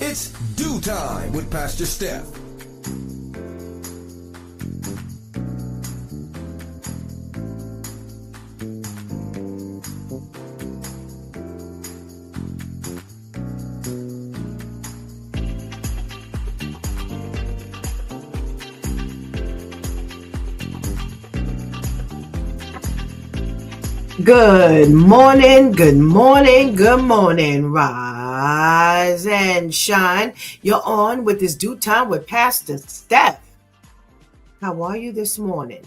It's Dew Time with Pastor Steph. Good morning, good morning, good morning. Rise and shine. You're on with this Dew Time with Pastor Steph. How are you this morning?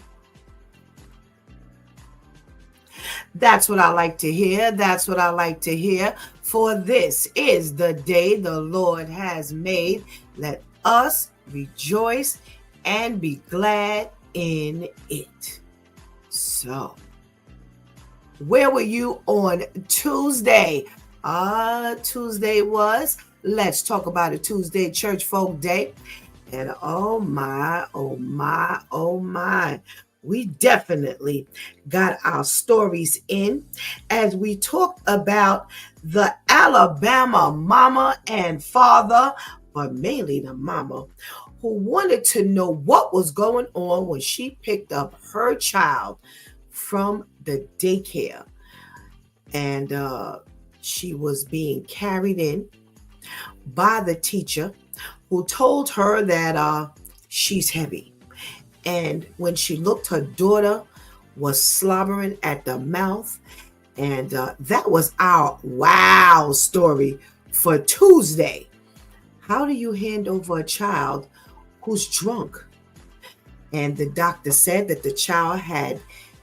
That's what I like to hear. That's what I like to hear. For this is the day the Lord has made. Let us rejoice and be glad in it. So, where were you on Tuesday? Tuesday was Let's Talk About It Tuesday Church Folk Day. And oh my, we definitely got our stories in as we talked about the Alabama mama and father, but mainly the mama, who wanted to know what was going on when she picked up her child from the daycare, and she was being carried in by the teacher, who told her that she's heavy. And when she looked, her daughter was slobbering at the mouth. And that was our wow story for Tuesday. How do you hand over a child who's drunk? And the doctor said that the child had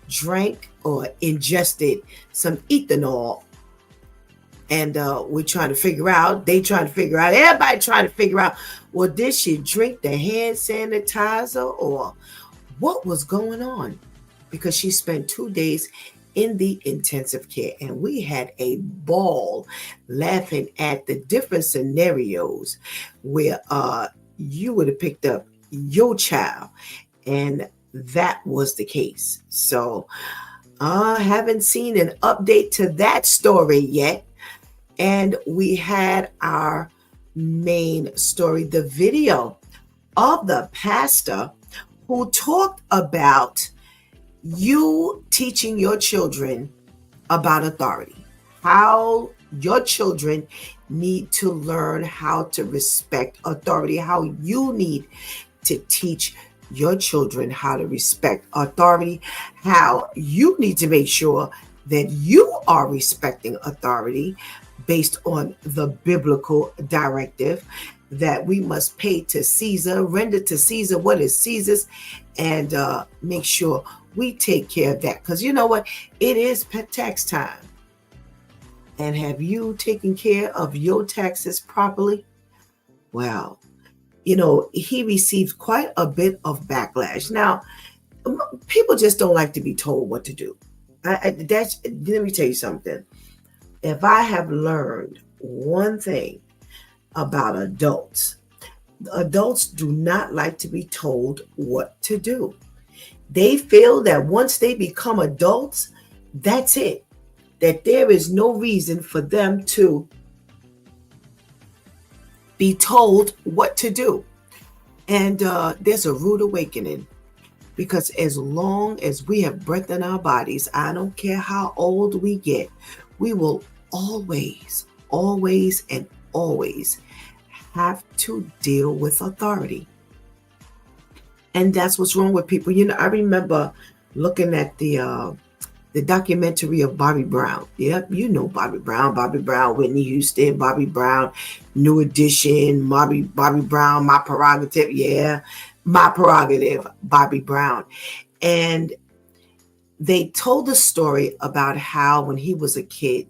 drank or ingested some ethanol. And we're trying to figure out, everybody trying to figure out, well, did she drink the hand sanitizer or what was going on? Because she spent 2 days in the intensive care, and we had a ball laughing at the different scenarios where you would have picked up your child, and that was the case. So I haven't seen an update to that story yet. And we had our main story, the video of the pastor who talked about you teaching your children about authority, how your children need to learn how to respect authority, how you need to teach your children how to respect authority, how you need to make sure that you are respecting authority based on the biblical directive that we must pay to Caesar, render to Caesar what is Caesar's, and make sure we take care of that. Because you know what? It is tax time. And have you taken care of your taxes properly? Well, you know, he received quite a bit of backlash. Now, people just don't like to be told what to do. Let me tell you something. If I have learned one thing about adults do not like to be told what to do. They feel that once they become adults, that's it. That there is no reason for them to be told what to do. And there's a rude awakening, because as long as we have breath in our bodies, I don't care how old we get, we will always have to deal with authority. And that's what's wrong with people. You know, I remember looking at the documentary of Bobby Brown. Yep, you know Bobby Brown, Whitney Houston, Bobby Brown, New Edition, Bobby Brown, My Prerogative. Yeah, My Prerogative, Bobby Brown. And they told a story about how when he was a kid,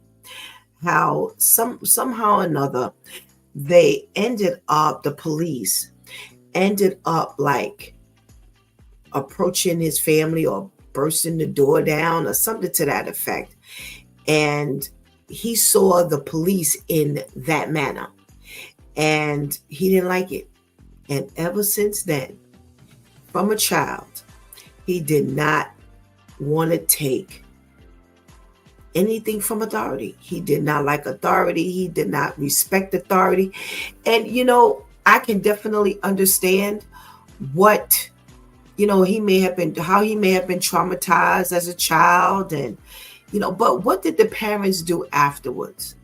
how somehow or another, the police ended up like approaching his family or bursting the door down or something to that effect. And he saw the police in that manner and he didn't like it. And ever since then, from a child, he did not want to take anything from authority. He did not like authority. He did not respect authority. And, I can definitely understand what, he may have been, how he may have been traumatized as a child. And, but what did the parents do afterwards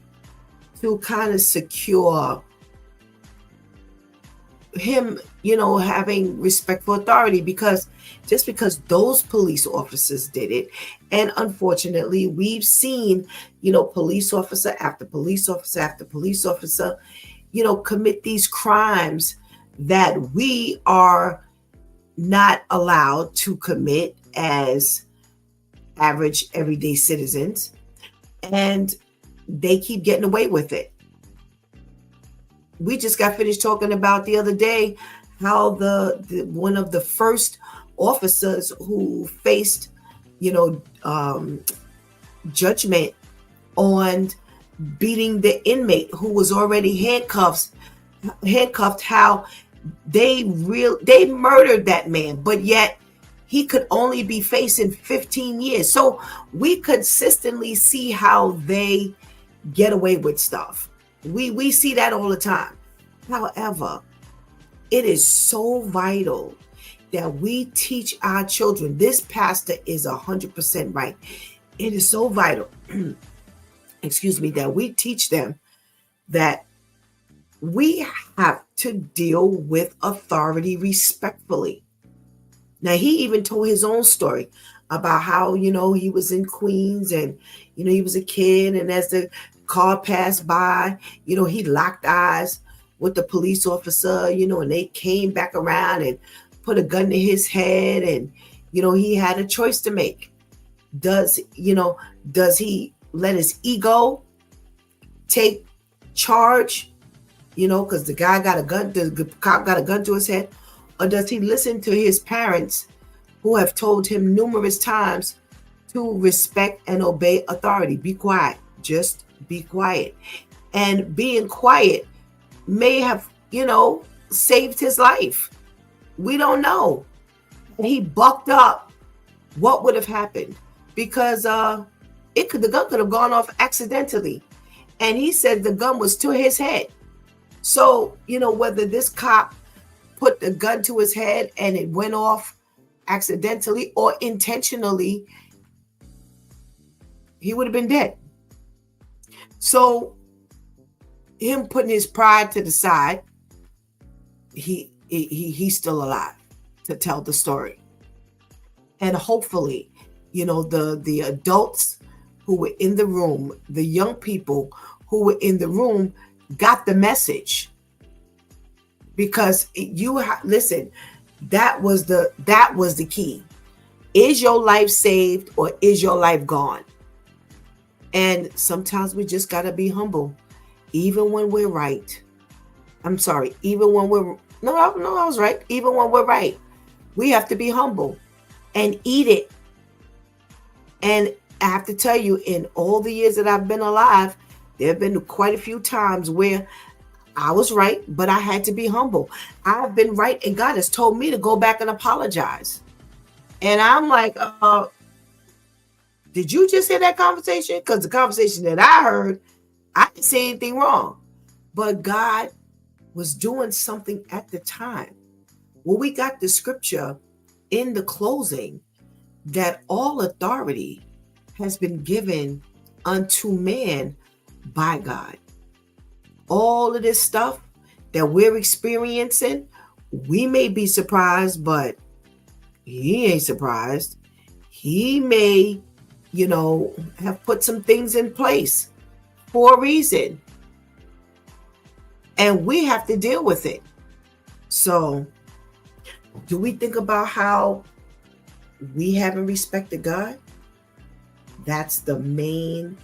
to kind of secure him, having respect for authority? Because just because those police officers did it, and unfortunately we've seen, police officer after police officer after police officer, commit these crimes that we are not allowed to commit as average everyday citizens, and they keep getting away with it. We just got finished talking about the other day how the one of the first officers who faced, judgment on beating the inmate who was already handcuffed, how they murdered that man, but yet he could only be facing 15 years. So we consistently see how they get away with stuff. We see that all the time. However, it is so vital that we teach our children. This pastor is 100% right. It is so vital, excuse me, that we teach them that we have to deal with authority respectfully. Now, he even told his own story about how, he was in Queens and, he was a kid. And as the car passed by, he locked eyes with the police officer, and they came back around and put a gun to his head. And, he had a choice to make. Does he let his ego take charge, because the guy got a gun, the cop got a gun to his head? Or does he listen to his parents who have told him numerous times to respect and obey authority? Be quiet. Just be quiet. And being quiet may have, saved his life. We don't know. And he bucked up. What would have happened? Because the gun could have gone off accidentally. And he said the gun was to his head. So, whether this cop put the gun to his head and it went off accidentally or intentionally, he would have been dead. So him putting his pride to the side, he's still alive to tell the story. And hopefully, the adults who were in the room, the young people who were in the room got the message. Because listen, that was the key. Is your life saved or is your life gone? And sometimes we just got to be humble, even when we're right. I'm sorry, even when we're I was right. Even when we're right, we have to be humble and eat it. And I have to tell you, in all the years that I've been alive, there have been quite a few times where I was right, but I had to be humble. I've been right, and God has told me to go back and apologize. And I'm like, did you just hear that conversation? Because the conversation that I heard, I didn't say anything wrong. But God was doing something at the time. Well, we got the scripture in the closing that all authority has been given unto man by God. All of this stuff that we're experiencing, we may be surprised, but he ain't surprised. He may, have put some things in place for a reason. And we have to deal with it. So, do we think about how we haven't respected God? That's the main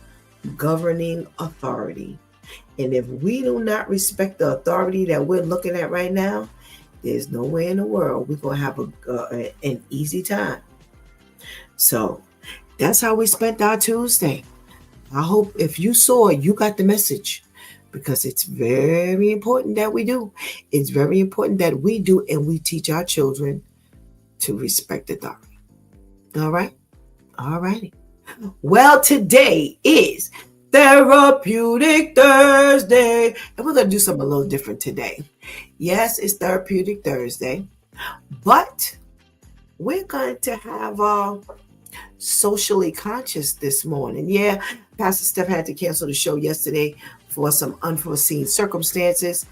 governing authority. And if we do not respect the authority that we're looking at right now, there's no way in the world we're going to have an easy time. So that's how we spent our Tuesday. I hope if you saw it, you got the message, because it's very important that we do. It's very important that we do, and we teach our children to respect authority. All right? All righty. Well, today is Therapeutic Thursday, and we're going to do something a little different today. Yes, it's Therapeutic Thursday, but we're going to have socially conscious this morning. Yeah, Pastor Steph had to cancel the show yesterday for some unforeseen circumstances,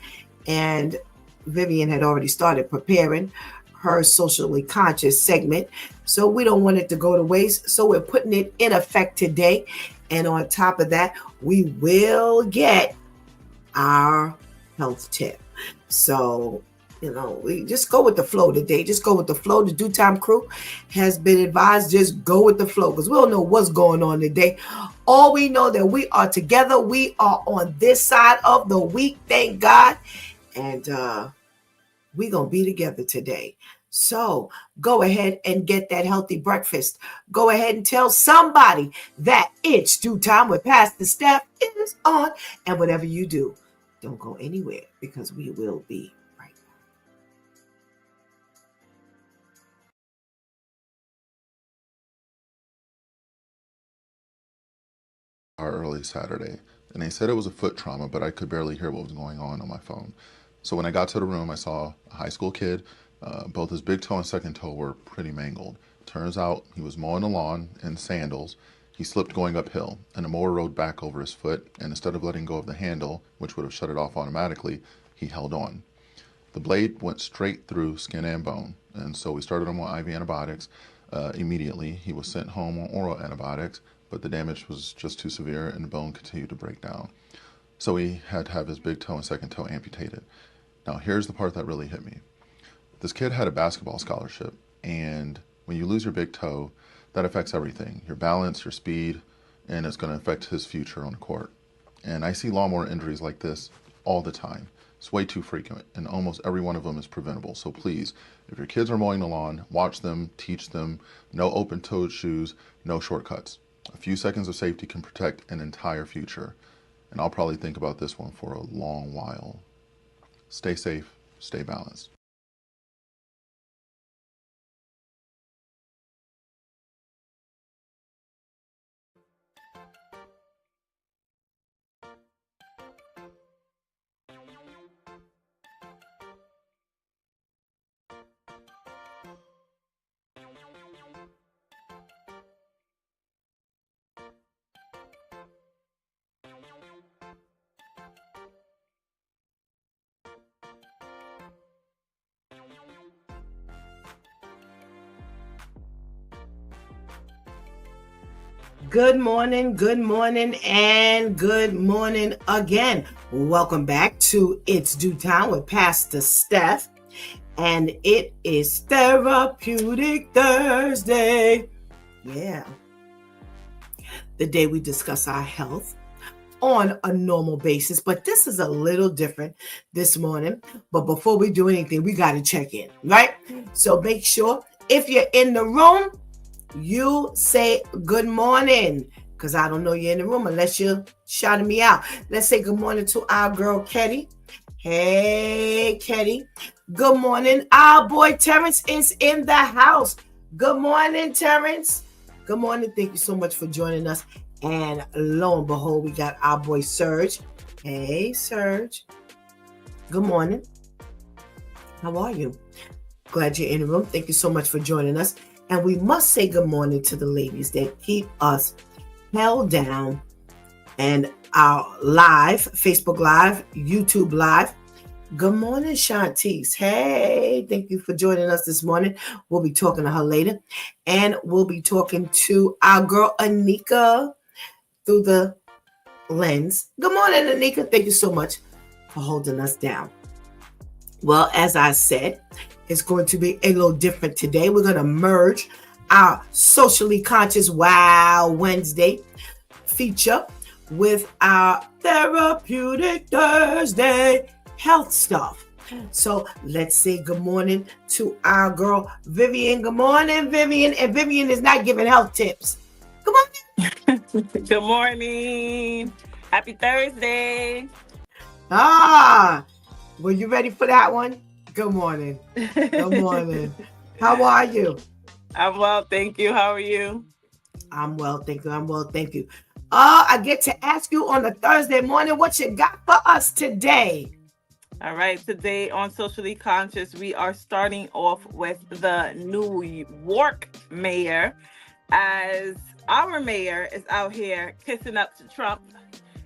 and Vivian had already started preparing her socially conscious segment. So we don't want it to go to waste. So we're putting it in effect today. And on top of that, we will get our health tip. So, we just go with the flow today. Just go with the flow. The Due Time crew has been advised, just go with the flow because we don't know what's going on today. All we know that we are together. We are on this side of the week, thank God. And we're going to be together today. So go ahead and get that healthy breakfast. Go ahead and tell somebody that it's Due Time with Pastor Steph is on. And whatever you do, don't go anywhere because we will be right back. Early Saturday, and they said it was a foot trauma, but I could barely hear what was going on my phone. So when I got to the room, I saw a high school kid. Both his big toe and second toe were pretty mangled. Turns out he was mowing the lawn in sandals. He slipped going uphill, and the mower rode back over his foot, and instead of letting go of the handle, which would have shut it off automatically, he held on. The blade went straight through skin and bone, and so we started him on IV antibiotics. Immediately, he was sent home on oral antibiotics, but the damage was just too severe and the bone continued to break down. So he had to have his big toe and second toe amputated. Now, here's the part that really hit me. This kid had a basketball scholarship, and when you lose your big toe, that affects everything, your balance, your speed, and it's going to affect his future on the court. And I see lawnmower injuries like this all the time. It's way too frequent, and almost every one of them is preventable. So please, if your kids are mowing the lawn, watch them, teach them, no open-toed shoes, no shortcuts. A few seconds of safety can protect an entire future. And I'll probably think about this one for a long while. Stay safe, stay balanced. Good morning, and good morning again. Welcome back to It's Due Time with Pastor Steph, and it is Therapeutic Thursday. Yeah, the day we discuss our health on a normal basis, but this is a little different this morning. But before we do anything, we got to check in, right? So make sure if you're in the room, you say good morning, because I don't know you're in the room unless you're shouting me out. Let's say good morning to our girl, Ketty. Hey, Ketty. Good morning. Our boy, Terrence, is in the house. Good morning, Terrence. Good morning. Thank you so much for joining us. And lo and behold, we got our boy, Serge. Hey, Serge. Good morning. How are you? Glad you're in the room. Thank you so much for joining us. And we must say good morning to the ladies that keep us held down and our live, Facebook Live, YouTube Live. Good morning, Shantice. Hey, thank you for joining us this morning. We'll be talking to her later. And we'll be talking to our girl, Anika, through the lens. Good morning, Anika. Thank you so much for holding us down. Well, as I said, it's going to be a little different today. We're going to merge our Socially Conscious Wow Wednesday feature with our Therapeutic Thursday health stuff. So let's say good morning to our girl, Vivian. Good morning, Vivian. And Vivian is not giving health tips. Come on. Good morning. Happy Thursday. Were you ready for that one? Good morning. Good morning. How are you? I'm well, thank you. How are you? I'm well, thank you. I'm well, thank you. I get to ask you on a Thursday morning what you got for us today. All right, today on Socially Conscious, we are starting off with the New York mayor, as our mayor is out here kissing up to Trump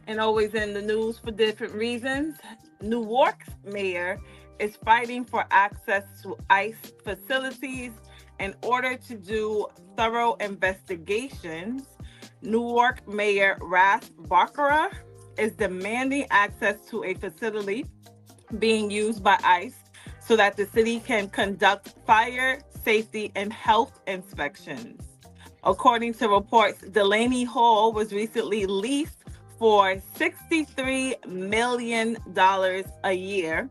and always in the news for different reasons. New York's mayor is fighting for access to ICE facilities in order to do thorough investigations. New York Mayor Ras Baccarat is demanding access to a facility being used by ICE so that the city can conduct fire, safety, and health inspections. According to reports, Delaney Hall was recently leased for $63 million a year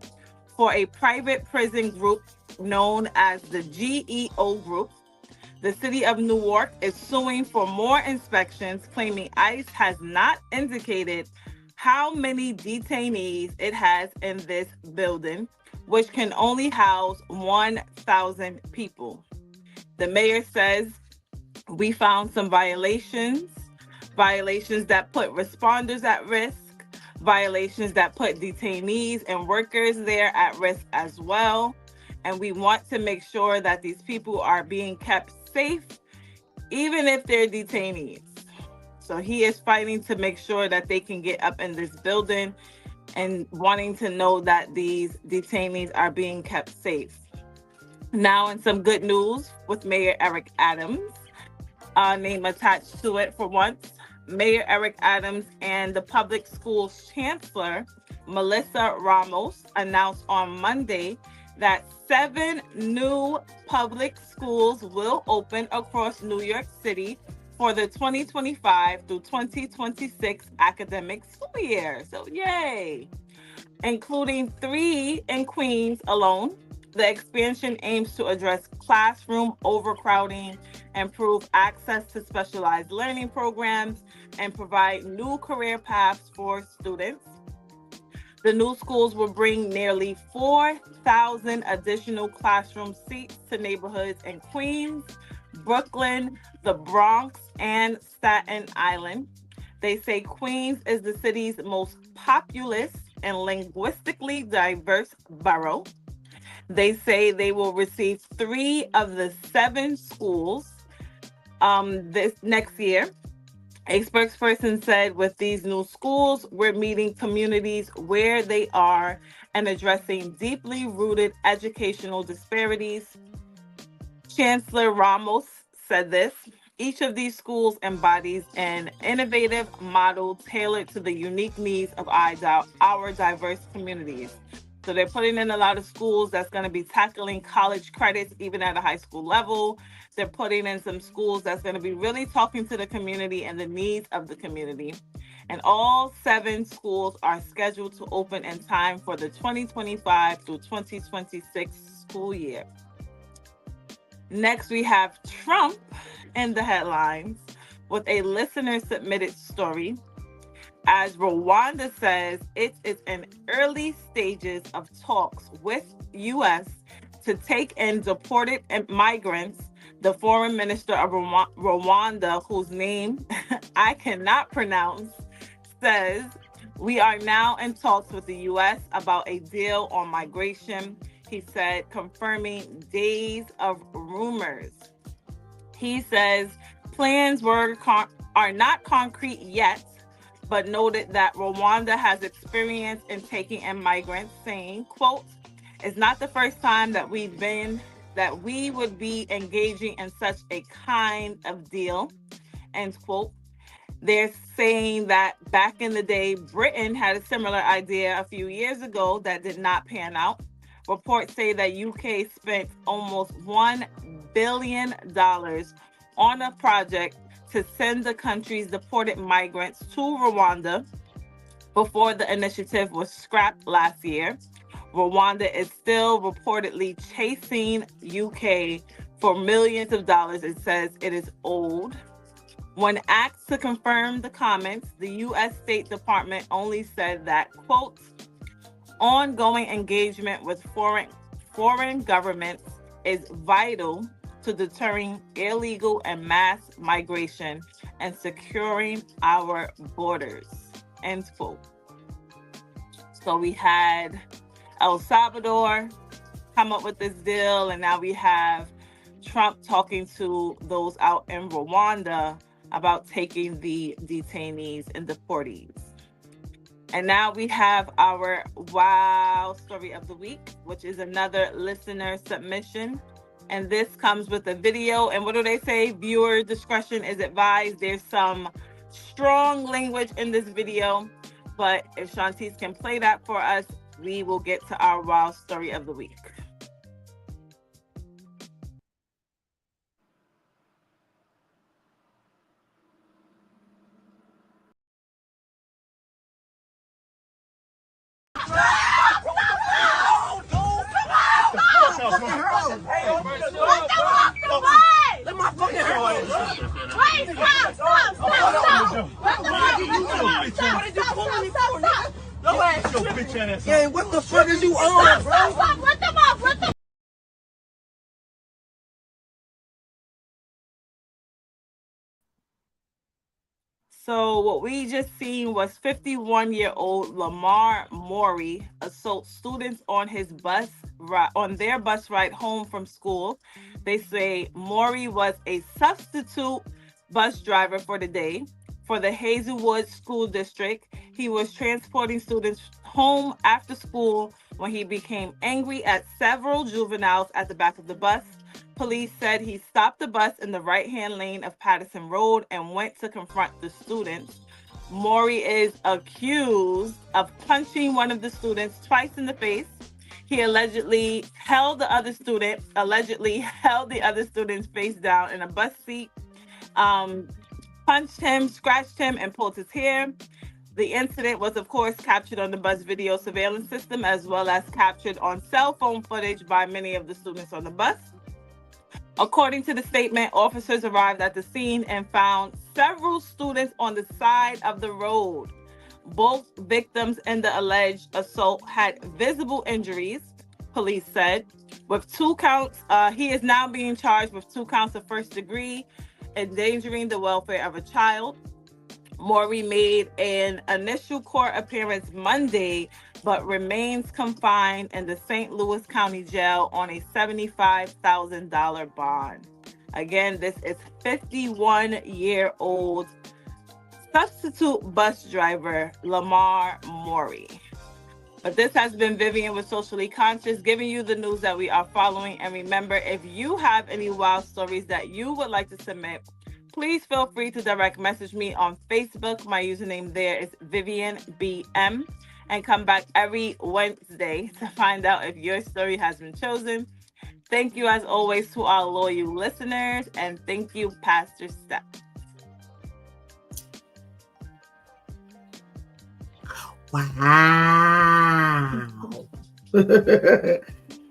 for a private prison group known as the GEO Group. The city of New York is suing for more inspections, claiming ICE has not indicated how many detainees it has in this building, which can only house 1,000 people. The mayor says, we found some violations that put responders at risk, violations that put detainees and workers there at risk as well. And we want to make sure that these people are being kept safe, even if they're detainees. So he is fighting to make sure that they can get up in this building and wanting to know that these detainees are being kept safe. Now, in some good news with Mayor Eric Adams, name attached to it for once. Mayor Eric Adams and the public schools chancellor, Melissa Ramos, announced on Monday that 7 new public schools will open across New York City for the 2025 through 2026 academic school year. So yay! Including 3 in Queens alone. The expansion aims to address classroom overcrowding, improve access to specialized learning programs, and provide new career paths for students. The new schools will bring nearly 4,000 additional classroom seats to neighborhoods in Queens, Brooklyn, the Bronx, and Staten Island. They say Queens is the city's most populous and linguistically diverse borough. They say they will receive 3 of the 7 schools this next year. A spokesperson said, with these new schools, we're meeting communities where they are and addressing deeply rooted educational disparities. Chancellor Ramos said this: each of these schools embodies an innovative model tailored to the unique needs of our diverse communities. So they're putting in a lot of schools that's going to be tackling college credits, even at a high school level. They're putting in some schools that's going to be really talking to the community and the needs of the community. And all 7 schools are scheduled to open in time for the 2025 through 2026 school year. Next, we have Trump in the headlines with a listener-submitted story. As Rwanda says, it is in early stages of talks with U.S. to take in deported migrants. The foreign minister of Rwanda, whose name I cannot pronounce, says, we are now in talks with the U.S. about a deal on migration, he said, confirming days of rumors. He says plans are not concrete yet, but noted that Rwanda has experience in taking in migrants, saying, quote, it's not the first time that we would be engaging in such a kind of deal, end quote. They're saying that back in the day, Britain had a similar idea a few years ago that did not pan out. Reports say that UK spent almost $1 billion on a project to send the country's deported migrants to Rwanda before the initiative was scrapped last year. Rwanda is still reportedly chasing UK for millions of dollars it says it is owed. When asked to confirm the comments, the U.S. State Department only said that, quote, ongoing engagement with foreign governments is vital to deterring illegal and mass migration and securing our borders. End quote. So we had El Salvador come up with this deal, and now we have Trump talking to those out in Rwanda about taking the detainees and deportees. And now we have our wow story of the week, which is another listener submission. And this comes with a video. And what do they say? Viewer discretion is advised. There's some strong language in this video, but if Shantice can play that for us, we will get to our wow story of the week. Yeah, what the fuck is you on, bro? Let them off, let them. So what we just seen was 51-year-old Lamar Maury assault students on their bus ride home from school. They say Maury was a substitute bus driver for the day for the Hazelwood School District. He was transporting students home after school when he became angry at several juveniles at the back of the bus. Police said he stopped the bus in the right-hand lane of Patterson Road and went to confront the students. Maury is accused of punching one of the students twice in the face. He allegedly held the other student's face down in a bus seat, punched him, scratched him, and pulled his hair. The incident was, of course, captured on the bus video surveillance system, as well as captured on cell phone footage by many of the students on the bus. According to the statement, officers arrived at the scene and found several students on the side of the road. Both victims in the alleged assault had visible injuries, police said. With 2 counts, he is now being charged with 2 counts of first-degree endangering the welfare of a child. Maury made an initial court appearance Monday, but remains confined in the St. Louis County Jail on a $75,000 bond. Again, this is 51-year-old substitute bus driver Lamar Maury. But this has been Vivian with Socially Conscious, giving you the news that we are following. And remember, if you have any wild stories that you would like to submit, please feel free to direct message me on Facebook. My username there is Vivian BM. And come back every Wednesday to find out if your story has been chosen. Thank you, as always, to our loyal listeners. And thank you, Pastor Steph. Wow.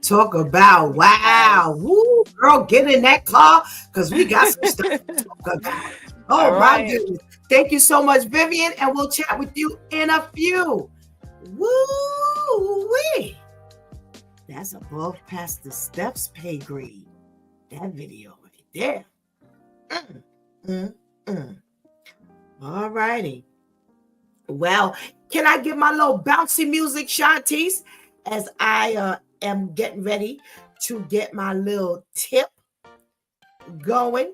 Talk about wow. Woo, girl, get in that car because we got some stuff to talk about. Oh, my goodness. Thank you so much, Vivian, and we'll chat with you in a few. Woo-wee. That's above Pastor Steph's pay grade. That video right there. All righty. Well, can I get my little bouncy music, Shantice, as I am getting ready to get my little tip going?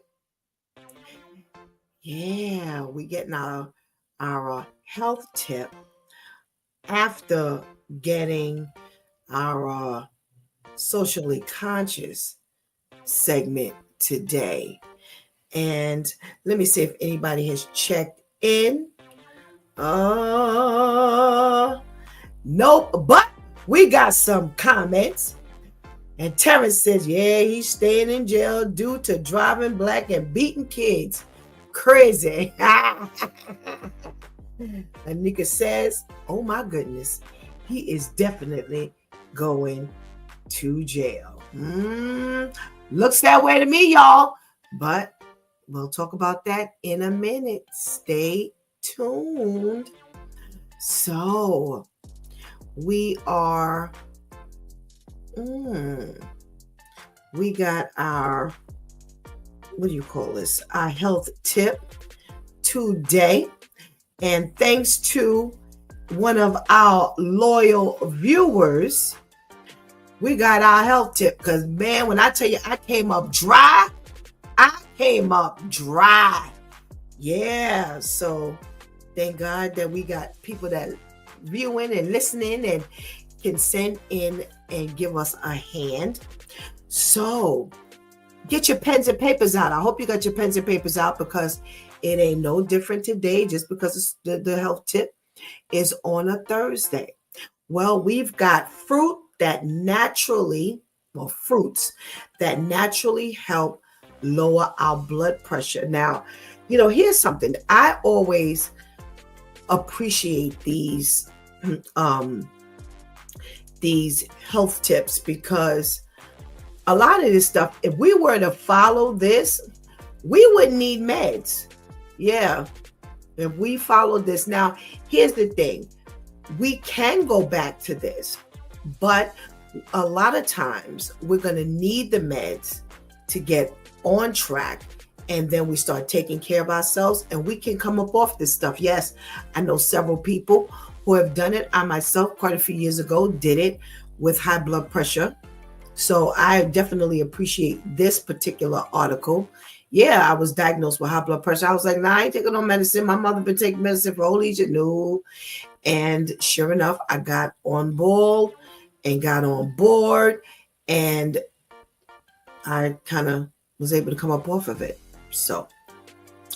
Yeah, we getting our health tip after getting our socially conscious segment today. And let me see if anybody has checked in. Nope, but we got some comments. And Terrence says, yeah, he's staying in jail due to driving black and beating kids. Crazy. Anika says, oh my goodness, he is definitely going to jail. Looks that way to me, y'all. But we'll talk about that in a minute. Stay tuned. So we are we got our what do you call this? Our health tip today. And thanks to one of our loyal viewers, we got our health tip. Because, man, when I tell you I came up dry, Yeah, so thank God that we got people that viewing and listening and can send in and give us a hand. So get your pens and papers out. I hope you got your pens and papers out, because it ain't no different today just because the health tip is on a Thursday. Well, we've got fruits that naturally help lower our blood pressure. Now, here's something. I always appreciate these health tips, because a lot of this stuff, if we were to follow this, we wouldn't need meds. Yeah, if we followed this. Now, here's the thing. We can go back to this, but a lot of times we're going to need the meds to get on track, and then we start taking care of ourselves, and we can come up off this stuff. Yes, I know several people who have done it. I myself, quite a few years ago, did it with high blood pressure. So I definitely appreciate this particular article. Yeah, I was diagnosed with high blood pressure. I was like, nah, I ain't taking no medicine. My mother been taking medicine for all these years. No. And sure enough, I got on board, and I kind of was able to come up off of it. So,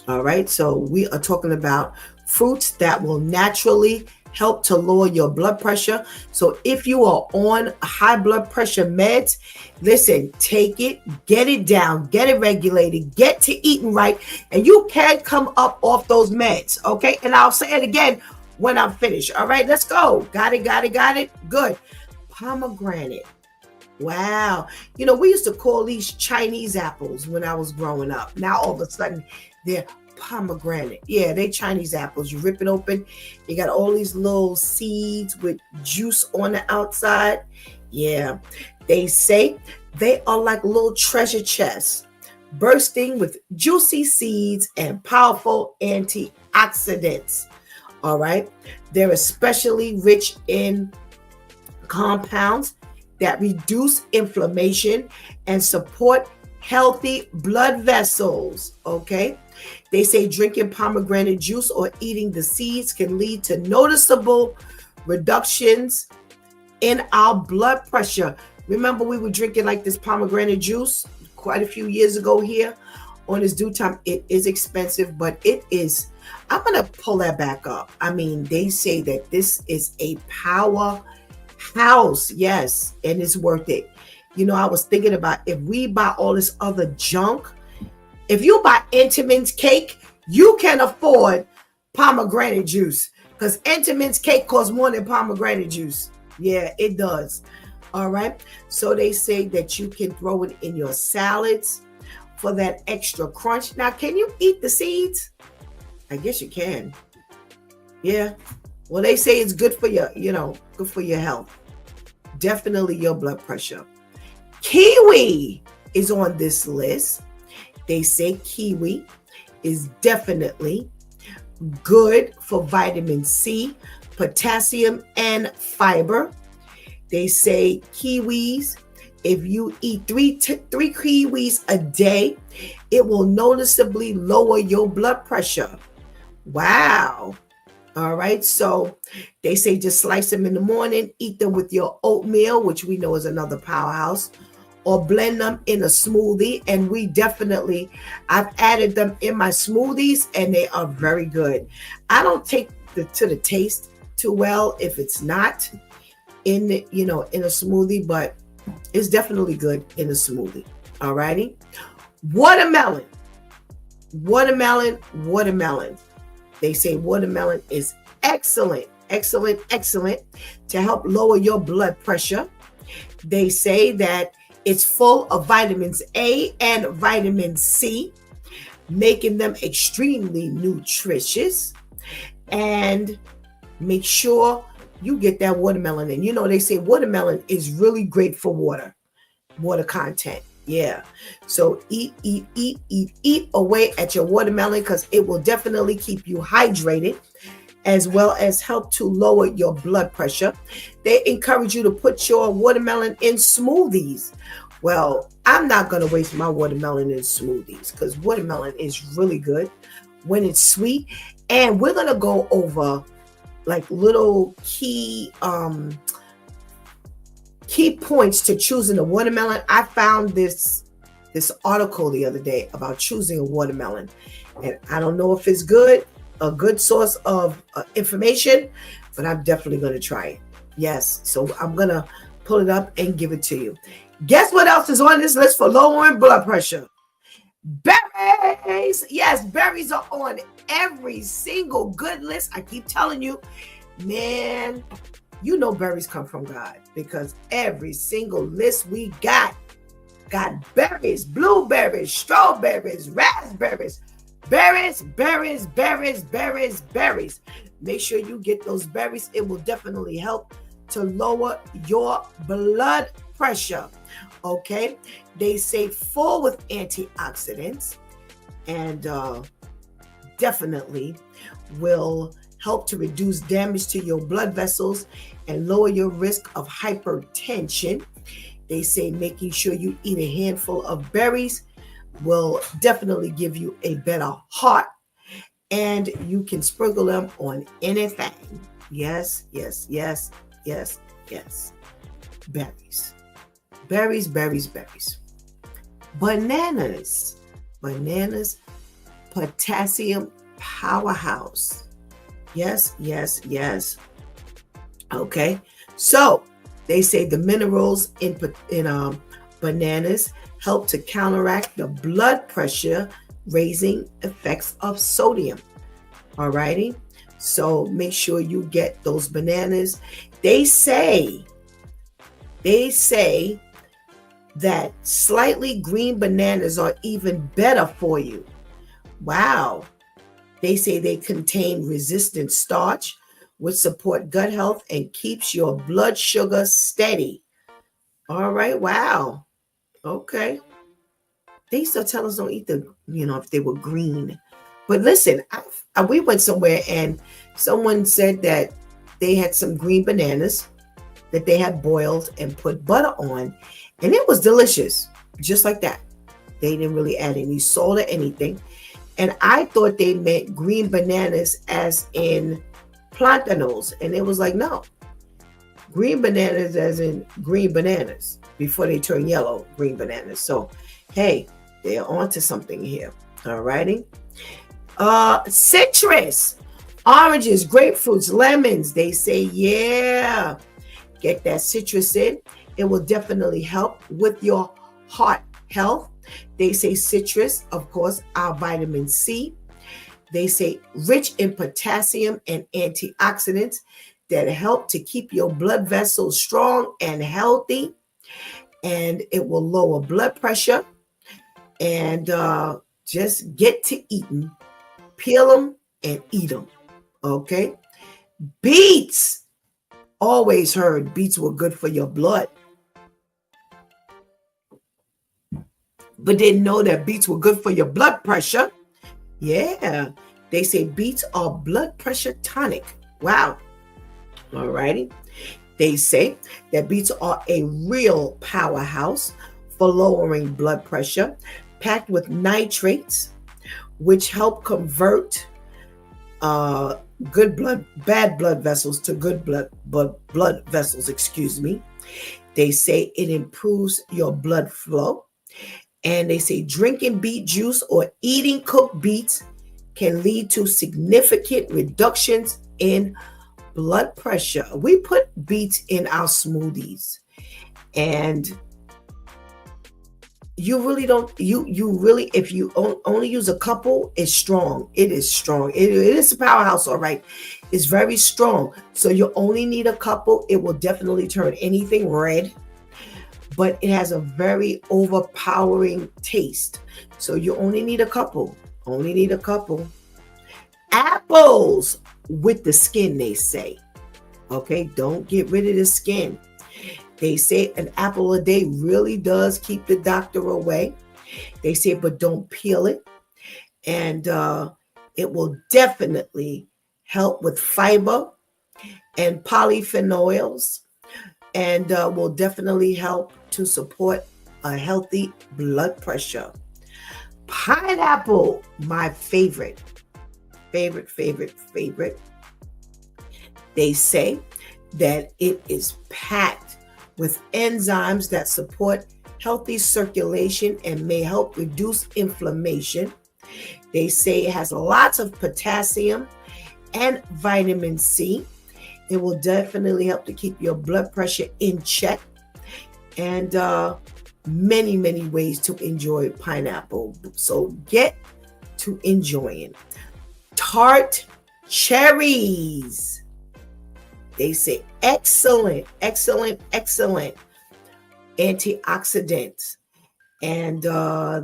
all right. So we are talking about fruits that will naturally help to lower your blood pressure. So if you are on high blood pressure meds, listen, take it, get it down, get it regulated, get to eating right, and you can come up off those meds. Okay. And I'll say it again when I'm finished. All right, let's go. Got it. Good. Pomegranate. Wow. We used to call these Chinese apples when I was growing up. Now all of a sudden they're pomegranate. Yeah, they Chinese apples. You rip it open. You got all these little seeds with juice on the outside. Yeah. They say they are like little treasure chests, bursting with juicy seeds and powerful antioxidants. All right. They're especially rich in compounds that reduce inflammation and support healthy blood vessels. Okay. They say drinking pomegranate juice or eating the seeds can lead to noticeable reductions in our blood pressure. Remember, we were drinking like this pomegranate juice quite a few years ago here on this Due Time. It is expensive, but it is. I'm going to pull that back up. I mean, they say that this is a powerhouse. Yes, and it's worth it. I was thinking about, if we buy all this other junk, if you buy Entenmann's cake, you can afford pomegranate juice, because Entenmann's cake costs more than pomegranate juice. Yeah, it does. All right. So they say that you can throw it in your salads for that extra crunch. Now, can you eat the seeds? I guess you can. Yeah. Well, they say it's good for good for your health. Definitely your blood pressure. Kiwi is on this list. They say kiwi is definitely good for vitamin C, potassium, and fiber. They say kiwis, if you eat three kiwis a day, it will noticeably lower your blood pressure. Wow. All right. So they say just slice them in the morning, eat them with your oatmeal, which we know is another powerhouse, or blend them in a smoothie. And I've added them in my smoothies, and they are very good. I don't take to the taste too well if it's not in a smoothie, but it's definitely good in a smoothie. All righty. Watermelon. They say watermelon is excellent to help lower your blood pressure. They say that it's full of vitamins A and vitamin C, making them extremely nutritious. And make sure you get that watermelon in. They say watermelon is really great for water content. Yeah. So eat away at your watermelon because it will definitely keep you hydrated as well as help to lower your blood pressure. They encourage you to put your watermelon in smoothies. Well, I'm not going to waste my watermelon in smoothies because watermelon is really good when it's sweet. And we're going to go over like little key points to choosing a watermelon. I found this article the other day about choosing a watermelon, and I don't know if it's a good source of information, but I'm definitely going to try it. Yes, so I'm going to pull it up and give it to you. Guess what else is on this list for lowering blood pressure? Berries. Yes, berries are on every single good list. I keep telling you, man, you know berries come from God because every single list we got berries, blueberries, strawberries, raspberries, berries. Make sure you get those berries. It will definitely help to lower your blood pressure. Okay, they say full with antioxidants and definitely will help to reduce damage to your blood vessels and lower your risk of hypertension. They say making sure you eat a handful of berries will definitely give you a better heart, and you can sprinkle them on anything. Yes. Berries. Bananas, potassium powerhouse. Yes. Okay, so they say the minerals in bananas help to counteract the blood pressure raising effects of sodium. Alrighty, so make sure you get those bananas. They say that slightly green bananas are even better for you. Wow. They say they contain resistant starch, which support gut health and keeps your blood sugar steady. All right. Wow. Okay. They used to tell us don't eat if they were green. But listen, we went somewhere and someone said that they had some green bananas that they had boiled and put butter on, and it was delicious, just like that. They didn't really add any salt or anything. And I thought they meant green bananas as in plantanos. And it was like, no, green bananas as in green bananas before they turn yellow, green bananas. So, hey, they're onto something here. All righty. Citrus, oranges, grapefruits, lemons. They say, yeah, get that citrus in. It will definitely help with your heart health. They say citrus, of course, our vitamin C. They say rich in potassium and antioxidants that help to keep your blood vessels strong and healthy. And it will lower blood pressure. And just get to eating. Peel them and eat them. Okay. Beets. Always heard beets were good for your blood, but didn't know that beets were good for your blood pressure. Yeah. They say beets are blood pressure tonic. Wow. All righty. They say that beets are a real powerhouse for lowering blood pressure, packed with nitrates, which help convert bad blood vessels to good blood vessels, excuse me. They say it improves your blood flow. And they say drinking beet juice or eating cooked beets can lead to significant reductions in blood pressure. We put beets in our smoothies, and you really don't, you really, if you only use a couple, it's strong. It is strong. It is a powerhouse, all right. It's very strong. So you only need a couple. It will definitely turn anything red, but it has a very overpowering taste. So you only need a couple. Apples with the skin, they say. Okay, don't get rid of the skin. They say an apple a day really does keep the doctor away. They say, but don't peel it. And it will definitely help with fiber and polyphenols, and will definitely help to support a healthy blood pressure. Pineapple, my favorite. They say that it is packed with enzymes that support healthy circulation and may help reduce inflammation. They say it has lots of potassium and vitamin C. It will definitely help to keep your blood pressure in check. And many, many ways to enjoy pineapple. So get to enjoying tart cherries. They say excellent antioxidants. And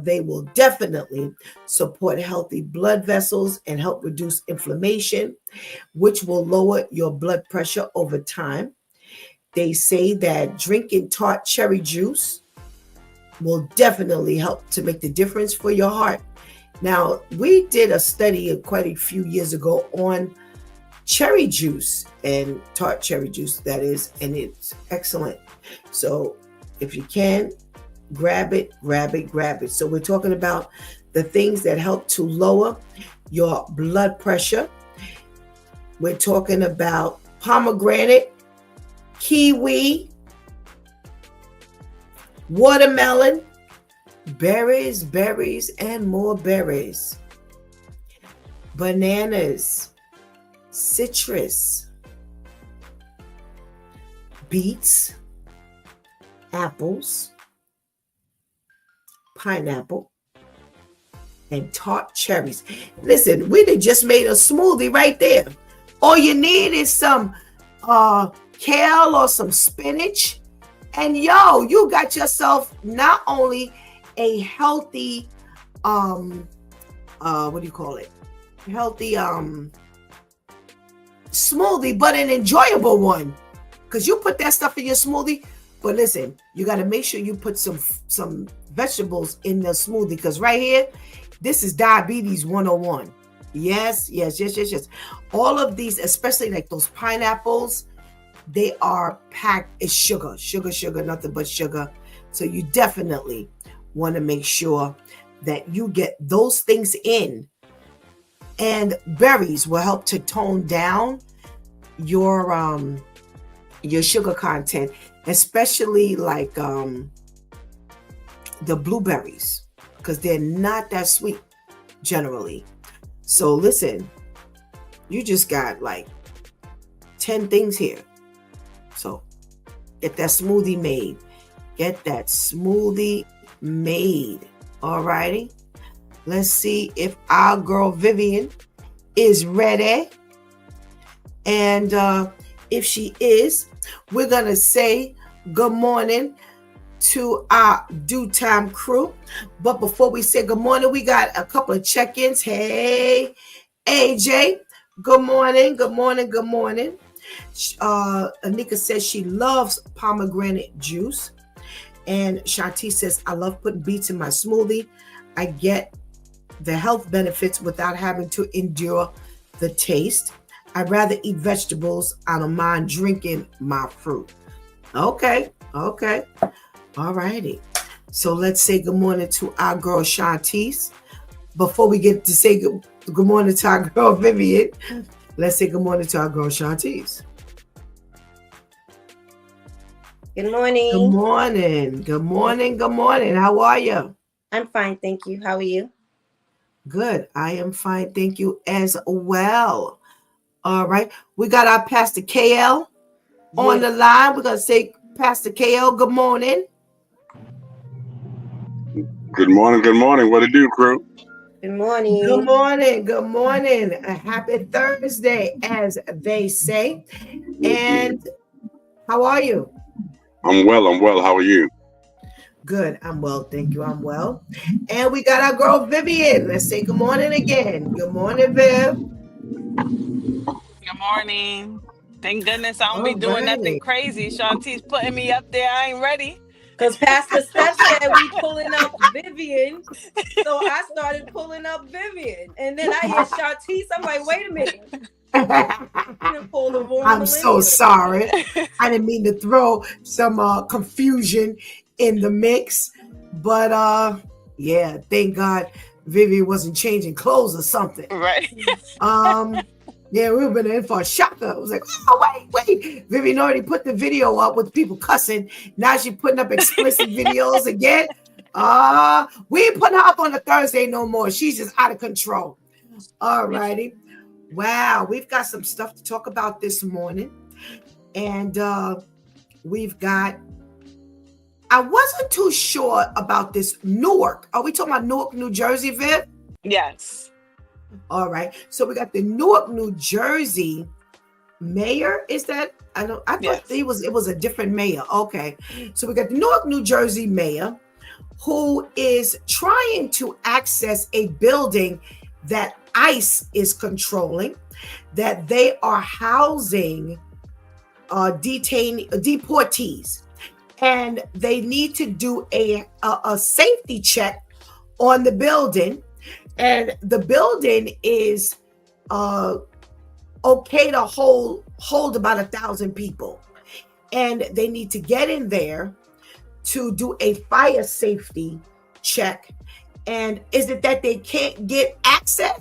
they will definitely support healthy blood vessels and help reduce inflammation, which will lower your blood pressure over time. They say that drinking tart cherry juice will definitely help to make the difference for your heart. Now, we did a study quite a few years ago on cherry juice and tart cherry juice, that is, and it's excellent. So if you can, grab it. So we're talking about the things that help to lower your blood pressure. We're talking about pomegranate, kiwi, watermelon, berries, and more berries, bananas, citrus, beets, apples, pineapple, and tart cherries. Listen, we just made a smoothie right there. All you need is some kale or some spinach, and you got yourself not only a healthy what do you call it? Healthy smoothie, but an enjoyable one. Because you put that stuff in your smoothie. But listen, you got to make sure you put some vegetables in the smoothie, because right here, this is diabetes 101. Yes. All of these, especially like those pineapples, they are packed. It's sugar, nothing but sugar. So you definitely want to make sure that you get those things in. And berries will help to tone down your sugar content, especially like the blueberries, because they're not that sweet generally. So listen, you just got like 10 things here. So get that smoothie made. All righty. Let's see if our girl Vivian is ready. And if she is, we're going to say good morning to our Due Time crew. But before we say good morning, we got a couple of check-ins. Hey, AJ, good morning. Anika says she loves pomegranate juice. And Shanti says, I love putting beets in my smoothie. I get the health benefits without having to endure the taste. I'd rather eat vegetables. I don't mind drinking my fruit. Okay. All righty. So let's say good morning to our girl Shantice. Before we get to say good morning to our girl Vivian, let's say good morning to our girl Shantice. Good morning. Good morning. How are you? I'm fine, thank you. How are you? Good. I am fine, thank you as well. All right. We got our Pastor KL on the line. We're going to say, Pastor KL, good morning. Good morning. What it do, crew? Good morning. Good morning. A happy Thursday, as they say. And how are you? I'm well. How are you? Good. I'm well. Thank you. I'm well. And we got our girl Vivian. Let's say good morning again. Good morning, Viv. Good morning. Thank goodness I don't be All doing nothing right. crazy. Shanti's putting me up there. I ain't ready. Because Pastor Steph said we pulling up Vivian. So I started pulling up Vivian. And then I hear Shantice. I'm like, wait a minute. You done pulled the wrong I'm so millennial. sorry. I didn't mean to throw some confusion in the mix, but yeah, thank God Vivian wasn't changing clothes or something. Right. Yeah, we've been in for a shocker. It was like, oh wait. Vivian already put the video up with people cussing. Now she's putting up explicit videos again. We ain't putting her up on a Thursday no more. She's just out of control. All righty. Wow, we've got some stuff to talk about this morning. And we've got, I wasn't too sure about this Newark. Are we talking about Newark, New Jersey, Viv? Yes. All right. So we got the Newark, New Jersey mayor. Is that? I thought Yes. it was a different mayor. Okay. So we got the Newark, New Jersey mayor who is trying to access a building that ICE is controlling, that they are housing deportees, and they need to do a safety check on the building, and the building is okay to hold about 1,000 people, and they need to get in there to do a fire safety check. And is it that they can't get access?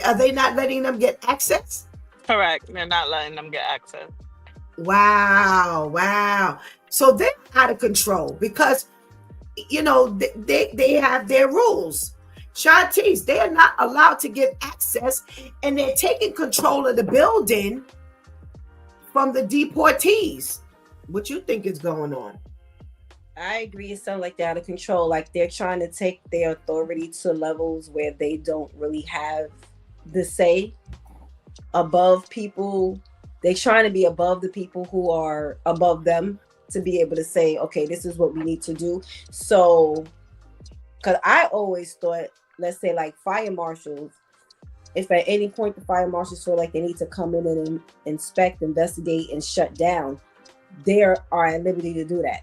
Are they not letting them get access? Correct. They're not letting them get access. Wow. So they're out of control because, you know, they have their rules. Shantice, they are not allowed to get access, and they're taking control of the building from the deportees. What you think is going on? I agree. It sounds like they're out of control. Like they're trying to take their authority to levels where they don't really have the say above people. They're trying to be above the people who are above them to be able to say, okay, this is what we need to do. So, because I always thought, let's say like fire marshals, if at any point the fire marshals feel like they need to come in and inspect, investigate, and shut down, they are at liberty to do that.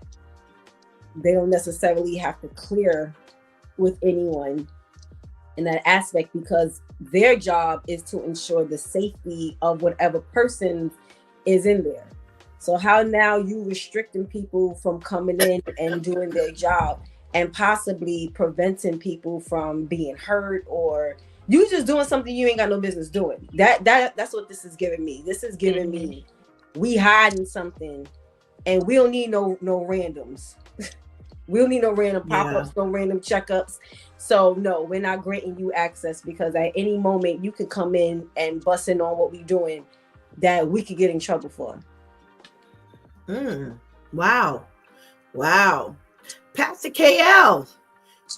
They don't necessarily have to clear with anyone in that aspect because their job is to ensure the safety of whatever person is in there. So how now you restricting people from coming in and doing their job and possibly preventing people from being hurt, or you just doing something you ain't got no business doing. That's what this is giving me. This is giving me we hiding something, and we don't need no randoms. We don't need no random pop-ups, no random checkups. So no, we're not granting you access because at any moment you could come in and bust in on what we're doing that we could get in trouble for. Wow. Pastor KL,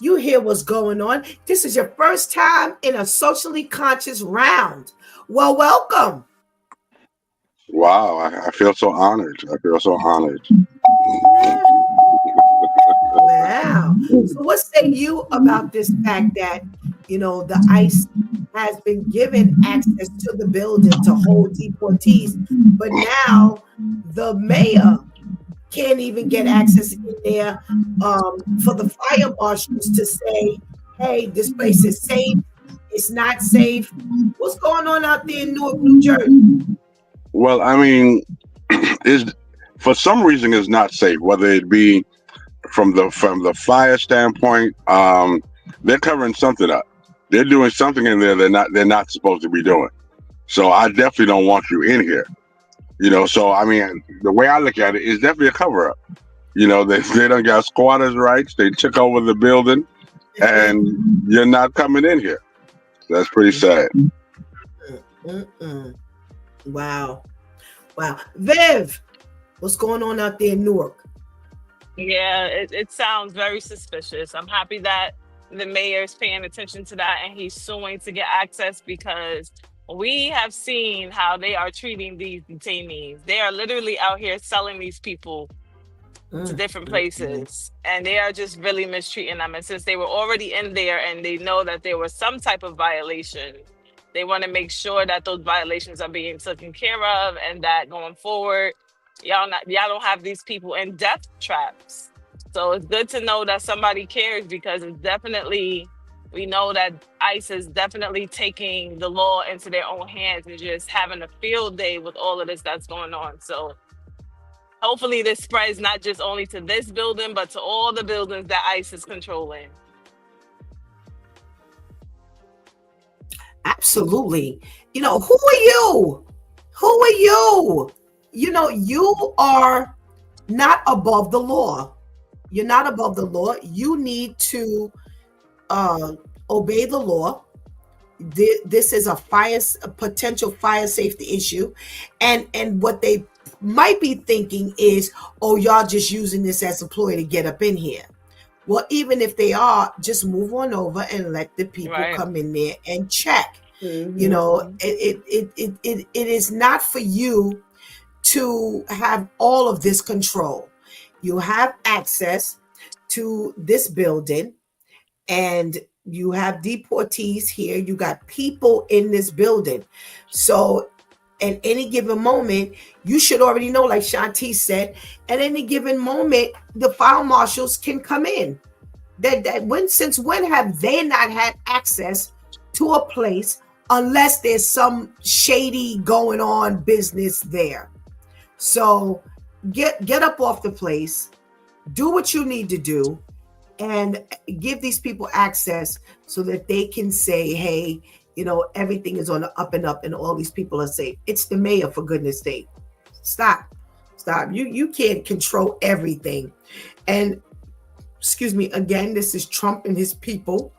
you hear what's going on. This is your first time in a socially conscious round. Well, welcome. Wow, I feel so honored. Wow. So what say you about this fact that, you know, the ICE has been given access to the building to hold deportees, but now the mayor can't even get access in there for the fire marshals to say, hey, this place is safe, it's not safe. What's going on out there in Newark, New Jersey? Well, I mean, for some reason it's not safe, whether it be from the fire standpoint. They're covering something up. They're doing something in there they're not supposed to be doing. So I definitely don't want you in here. You know, so I mean, the way I look at it is definitely a cover up. You know, they done got squatters' rights. They took over the building, and you're not coming in here. That's pretty sad. Wow. Viv, what's going on out there in Newark? Yeah, it sounds very suspicious. I'm happy that the mayor's paying attention to that and he's suing to get access, because we have seen how they are treating these detainees. They are literally out here selling these people to different places, and they are just really mistreating them. And since they were already in there and they know that there was some type of violation, They want to make sure that those violations are being taken care of, and that going forward, y'all don't have these people in death traps. So it's good to know that somebody cares, because it's definitely, we know that ICE is definitely taking the law into their own hands and just having a field day with all of this that's going on. So hopefully this spreads not just only to this building, but to all the buildings that ICE is controlling. Absolutely. Who are you? Who are you? You are not above the law. You're not above the law. You need to obey the law. This is a potential fire safety issue, and what they might be thinking is, oh, y'all just using this as a ploy to get up in here. Well, even if they are, just move on over and let the people come in there and check. Mm-hmm. It is not for you to have all of this control. You have access to this building, and you have deportees here. You got people in this building. So at any given moment, you should already know, like Shanti said, at any given moment, the fire marshals can come in. Since when have they not had access to a place unless there's some shady going on business there? So get up off the place, do what you need to do, and give these people access so that they can say, hey, everything is on the up and up and all these people are safe. It's the mayor, for goodness sake. Stop. You can't control everything. And excuse me, again, this is Trump and his people.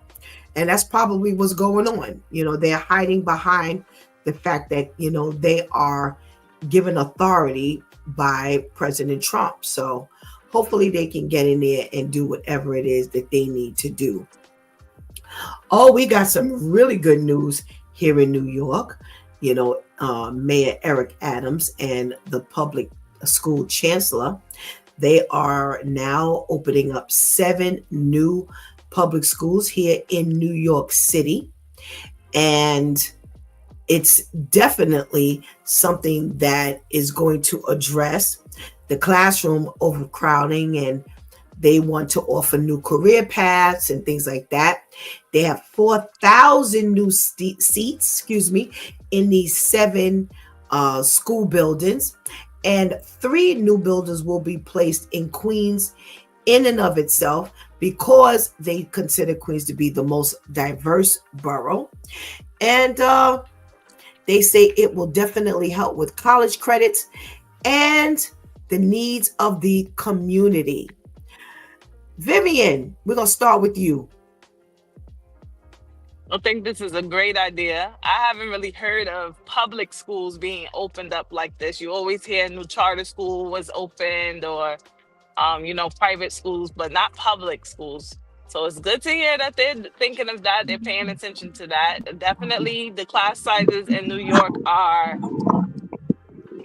And that's probably what's going on. They're hiding behind the fact that, they are given authority by President Trump. So hopefully they can get in there and do whatever it is that they need to do. Oh, we got some really good news here in New York. Mayor Eric Adams and the public school chancellor, they are now opening up 7 new public schools here in New York City. And it's definitely something that is going to address the classroom overcrowding, and they want to offer new career paths and things like that. They have 4,000 new seats, in these 7 school buildings, and 3 new buildings will be placed in Queens in and of itself, because they consider Queens to be the most diverse borough. And they say it will definitely help with college credits and the needs of the community. Vivian, we're going to start with you. I think this is a great idea. I haven't really heard of public schools being opened up like this. You always hear new charter school was opened, or private schools, but not public schools. So it's good to hear that they're thinking of that. They're paying attention to that. Definitely the class sizes in New York are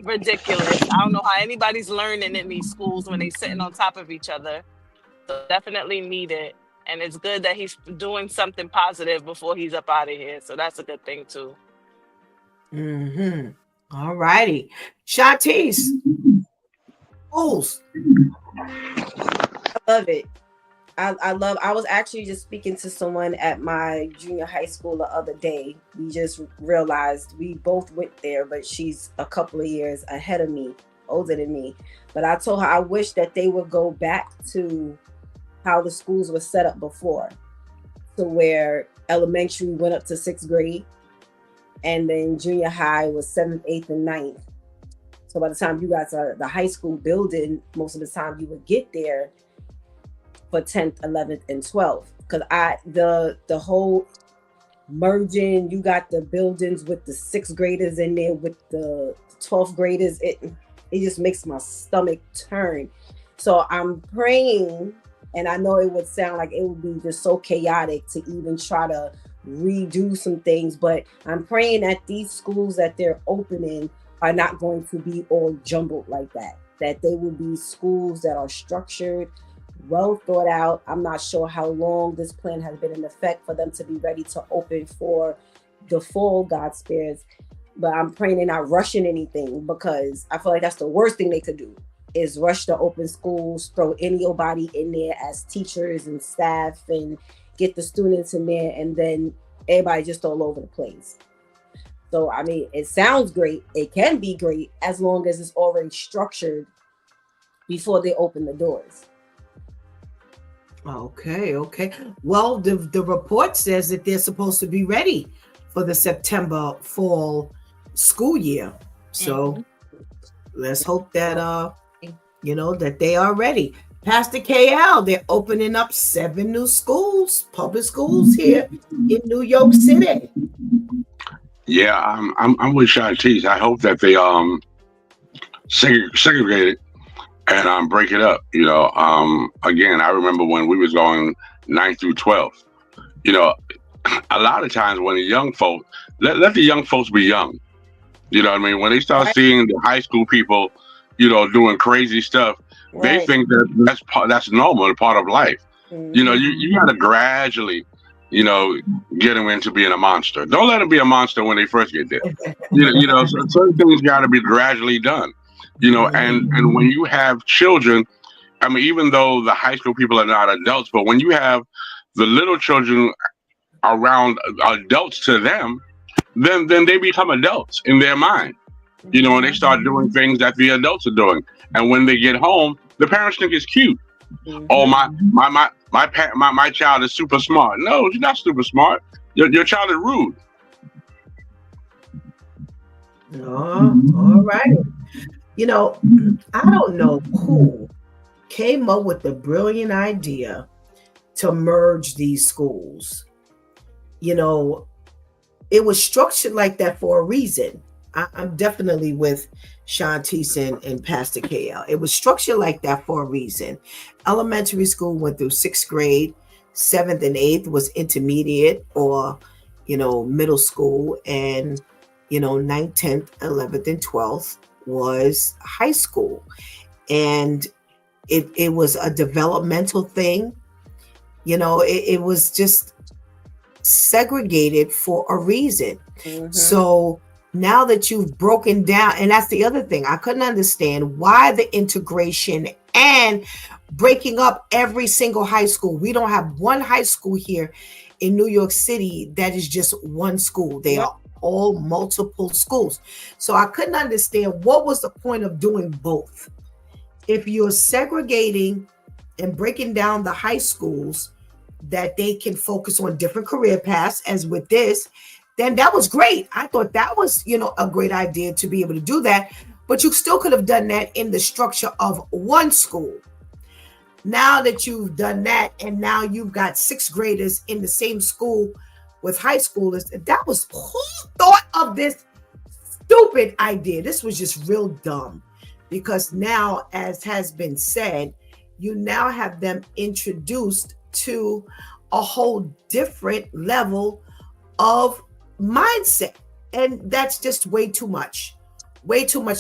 ridiculous. I don't know how anybody's learning in these schools when they're sitting on top of each other. So definitely need it. And it's good that he's doing something positive before he's up out of here. So that's a good thing too. Mm-hmm. All righty. Shantice. Schools. I love it. I was actually just speaking to someone at my junior high school the other day. We just realized we both went there, but she's a couple of years ahead of me, older than me. But I told her I wish that they would go back to how the schools were set up before, to where elementary went up to 6th grade, and then junior high was 7th, 8th, and 9th. So by the time you got to the high school building, most of the time you would get there for 10th, 11th, and 12th. Because the whole merging, you got the buildings with the 6th graders in there with the 12th graders. It just makes my stomach turn. So I'm praying, and I know it would sound like it would be just so chaotic to even try to redo some things, but I'm praying that these schools that they're opening are not going to be all jumbled like that. That they will be schools that are structured, well thought out. I'm not sure how long this plan has been in effect for them to be ready to open for the full God spares. But I'm praying they're not rushing anything, because I feel like that's the worst thing they could do, is rush to open schools, throw anybody in there as teachers and staff, and get the students in there, and then everybody just all over the place. So, I mean, it sounds great. It can be great as long as it's already structured before they open the doors. Okay. Well, the report says that they're supposed to be ready for the September fall school year. So let's hope that that they are ready. Pastor KL, they're opening up 7 new schools, public schools here in New York City. Yeah, I'm with Shantice. I hope that they segregate it and break it up. Again, I remember when we was going 9 through 12. A lot of times when the young folks let the young folks be young. You know what I mean? When they start seeing the high school people, doing crazy stuff, they think that that's normal, part of life. You got to gradually, get them into being a monster. Don't let them be a monster when they first get there. So certain things got to be gradually done. And when you have children, I mean, even though the high school people are not adults, but when you have the little children around adults to them, then they become adults in their mind. And they start doing things that the adults are doing. And when they get home, the parents think it's cute. Oh, my child is super smart. No, you're not super smart. Your child is rude. All right. I don't know who came up with the brilliant idea to merge these schools. It was structured like that for a reason. I'm definitely with Shantice and Pastor KL. It was structured like that for a reason. Elementary school went through 6th grade, 7th and 8th was intermediate or, middle school, and, 9th, 10th, 11th, and 12th was high school. And it was a developmental thing. It was just segregated for a reason. So now that you've broken down, and that's the other thing, I couldn't understand why the integration and breaking up every single high school. We don't have one high school here in New York City that is just one school. They are all multiple schools. So I couldn't understand what was the point of doing both. If you're segregating and breaking down the high schools that they can focus on different career paths, as with this, then that was great. I thought that was, a great idea to be able to do that. But you still could have done that in the structure of one school. Now that you've done that, and now you've got 6th graders in the same school with high schoolers, that was who thought of this stupid idea. This was just real dumb, because now, as has been said, you now have them introduced to a whole different level of mindset, and that's just way too much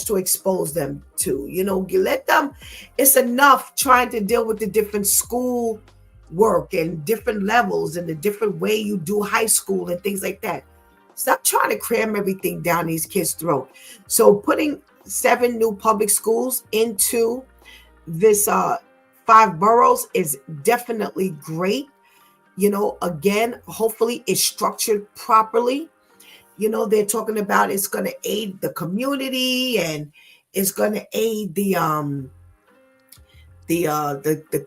to expose them to. You let them, it's enough trying to deal with the different school work and different levels and the different way you do high school and things like that. Stop trying to cram everything down these kids' throat. So putting 7 new public schools into this 5 boroughs is definitely great. Again, hopefully it's structured properly. They're talking about it's going to aid the community, and it's going to aid the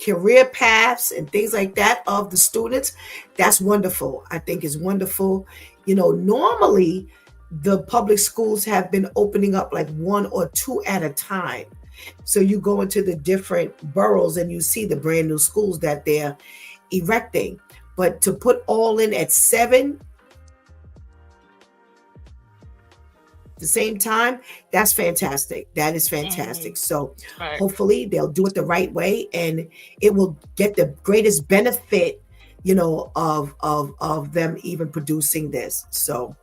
career paths and things like that of the students. That's wonderful. I think it's wonderful. Normally the public schools have been opening up like 1 or 2 at a time. So you go into the different boroughs and you see the brand new schools that they're erecting. But to put all in at 7 at the same time, that's fantastic. That is fantastic. So hopefully they'll do it the right way, and it will get the greatest benefit, of them even producing this. So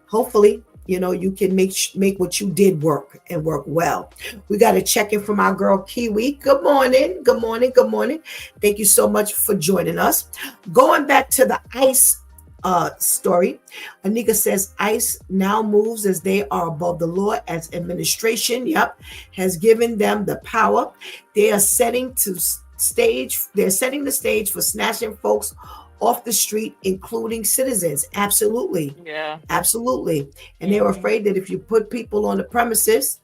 hopefully, you can make what you did work and work well. We got a check-in from our girl Kiwi. Good morning. Good morning. Thank you so much for joining us. Going back to the ICE story. Anika says ICE now moves as they are above the law, as administration, has given them the power. They are setting the stage for snatching folks off the street, including citizens. Absolutely. Yeah. Absolutely. And they were afraid that if you put people on the premises,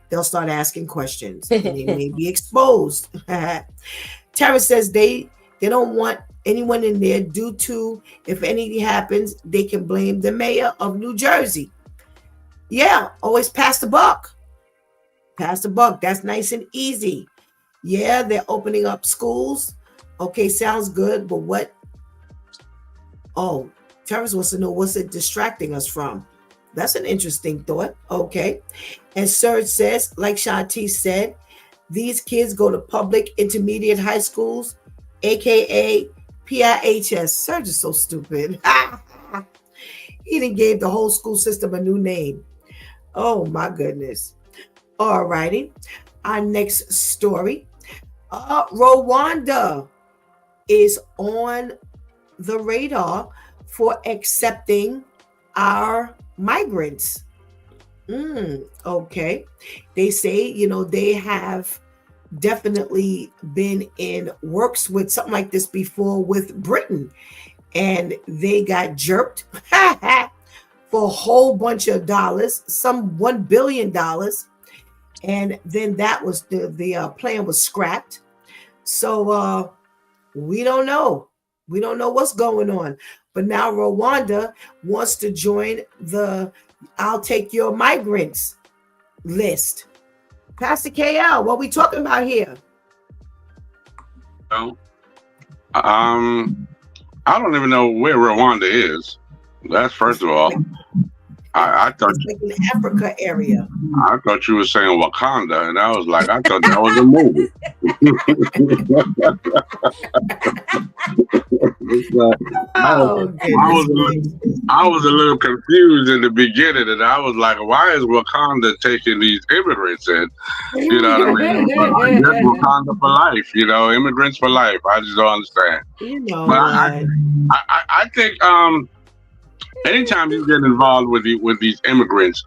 they'll start asking questions and they may be exposed. Tara says they don't want anyone in there due to, if anything happens, they can blame the mayor of New Jersey. Yeah, always pass the buck. Pass the buck. That's nice and easy. Yeah, they're opening up schools. Okay, sounds good, but what? Oh, Terrence wants to know, what's it distracting us from? That's an interesting thought. Okay. And Serge says, like Shanti said, these kids go to public intermediate high schools, aka PIHS. Serge is so stupid. He done gave the whole school system a new name. Oh my goodness. All righty. Our next story. Rwanda is on the radar for accepting our migrants. Okay. They say, they have definitely been in works with something like this before with Britain, and they got jerked for a whole bunch of dollars, some $1 billion. And then that was the plan was scrapped. So we don't know. We don't know what's going on. But now Rwanda wants to join the I'll take your migrants list. Pastor KL, what we talking about here? No. I don't even know where Rwanda is. That's first of all. I thought it's like in the Africa area. I thought you were saying Wakanda, and I was like, I thought that was a movie. I was a little confused in the beginning, and I was like, why is Wakanda taking these immigrants in? You know what I mean? I guess Wakanda for life, immigrants for life. I just don't understand. But I think anytime you get involved with these immigrants,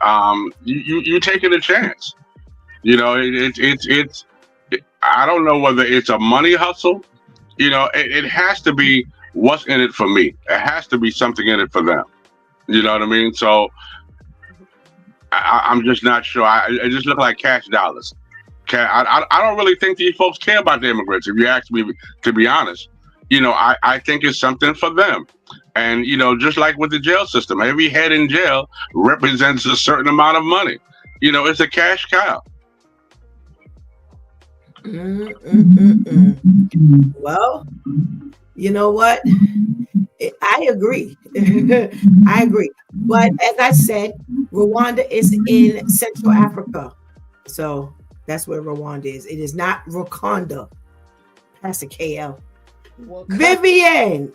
you taking a chance. It's I don't know whether it's a money hustle. It has to be what's in it for me. It has to be something in it for them. You know what I mean? So I'm just not sure. It just look like cash dollars. I don't really think these folks care about the immigrants. If you ask me, to be honest, I think it's something for them. And, just like with the jail system, every head in jail represents a certain amount of money. It's a cash cow. Well, you know what? I agree. I agree. But as I said, Rwanda is in Central Africa. So that's where Rwanda is. It is not Wakanda. Pastor KL. Vivian,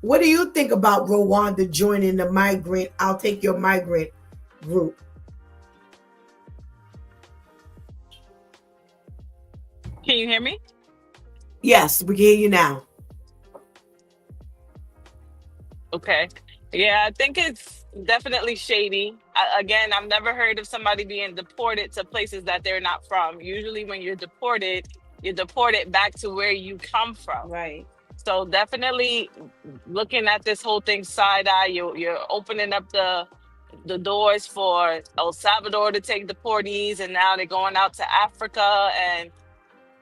what do you think about Rwanda joining the migrant, I'll take your migrant group? Can you hear me? Yes, we can hear you now. Okay. Yeah, I think it's definitely shady. Again, I've never heard of somebody being deported to places that they're not from. Usually when you're deported back to where you come from. Right. So definitely looking at this whole thing side eye, you're opening up the doors for El Salvador to take deportees, and now they're going out to Africa. And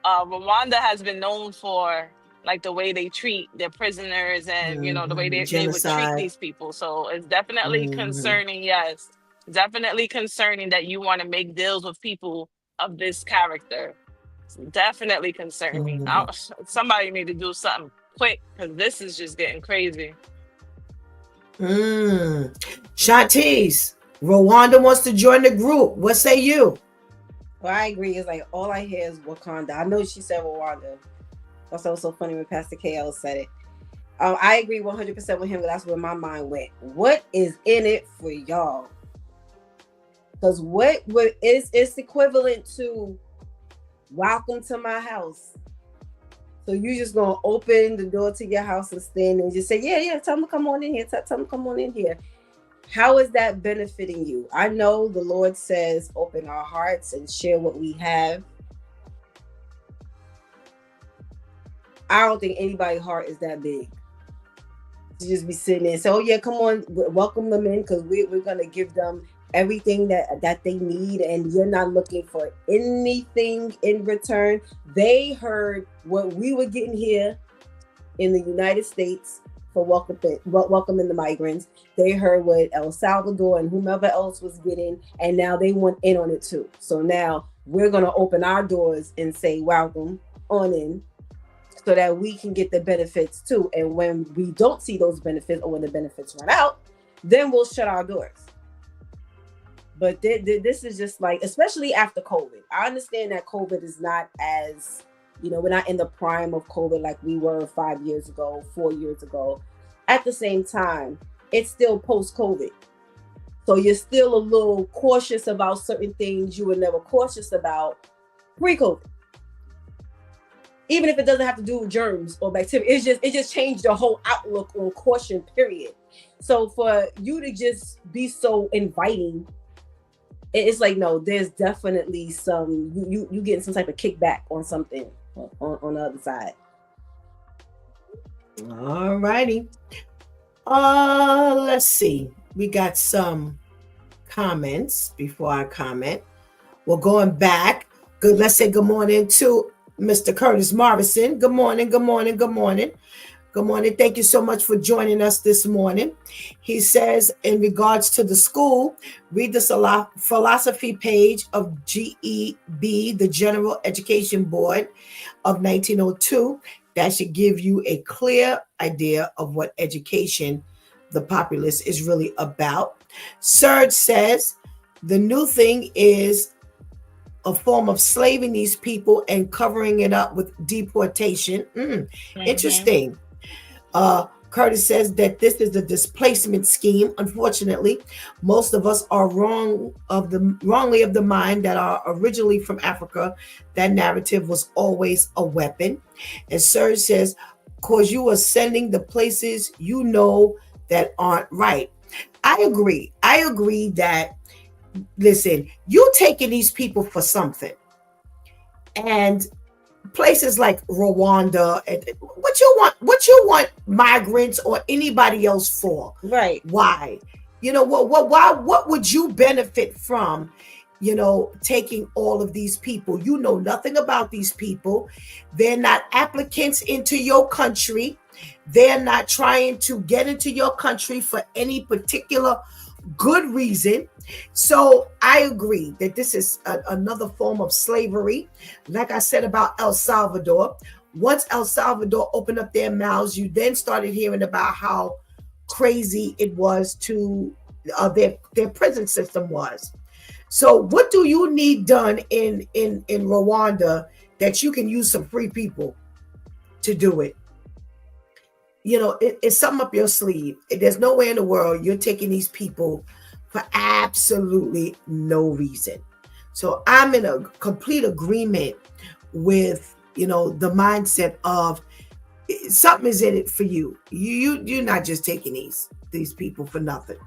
Rwanda has been known for like the way they treat their prisoners and the way they would treat these people. So it's definitely concerning. Yes, definitely concerning that you want to make deals with people of this character. It's definitely concerning. Somebody need to do something quick, because this is just getting crazy. Shantice, Rwanda wants to join the group. What say you? Well, I agree. It's like all I hear is Wakanda. I know she said Rwanda. That's also so funny when Pastor KL said it. I agree 100% with him. That's where my mind went. What is in it for y'all? Because what is equivalent to welcome to my house. So you just gonna open the door to your house and stand and just say, yeah, tell them to come on in here. Tell them to come on in here. How is that benefiting you? I know the Lord says, open our hearts and share what we have. I don't think anybody's heart is that big to just be sitting there and say, oh yeah, come on, welcome them in, because we're going to give them everything that they need, and you're not looking for anything in return. They heard what we were getting here in the United States for welcoming the migrants. They heard what El Salvador and whomever else was getting, and now they want in on it too. So now we're going to open our doors and say, welcome on in, so that we can get the benefits too. And when we don't see those benefits, or when the benefits run out, then we'll shut our doors. But this is just like, especially after COVID. I understand that COVID is not as, we're not in the prime of COVID like we were 5 years ago, 4 years ago. At the same time, it's still post-COVID. So you're still a little cautious about certain things you were never cautious about pre-COVID. Even if it doesn't have to do with germs or bacteria, it just changed the whole outlook on caution, period. So for you to just be so inviting, it's like, no, there's definitely some, you getting some type of kickback on something on the other side. All righty. Let's see. We got some comments before I comment. We're going back. Good. Let's say good morning to Mr. Curtis Morrison. Good morning. Good morning. Good morning. Good morning. Thank you so much for joining us this morning. He says, in regards to the school, read the philosophy page of GEB, the General Education Board of 1902. That should give you a clear idea of what education, the populace, is really about. Serge says, the new thing is a form of slaving these people and covering it up with deportation. Interesting. Curtis says that this is a displacement scheme. Unfortunately, most of us are wrongly of the mind that are originally from Africa. That narrative was always a weapon. And Serge says, cause you are sending the places that aren't right. I agree. That, listen, you taking these people for something. And places like Rwanda, what you want migrants or anybody else for? Right. Why? What would you benefit from, taking all of these people? You know nothing about these people. They're not applicants into your country. They're not trying to get into your country for any particular good reason. So I agree that this is another form of slavery. Like I said about El Salvador, once El Salvador opened up their mouths, you then started hearing about how crazy it was to their prison system was. So what do you need done in Rwanda that you can use some free people to do it? It's something up your sleeve. There's no way in the world you're taking these people for absolutely no reason. So I'm in a complete agreement with, the mindset of something is in it for you. You're not just taking these people for nothing.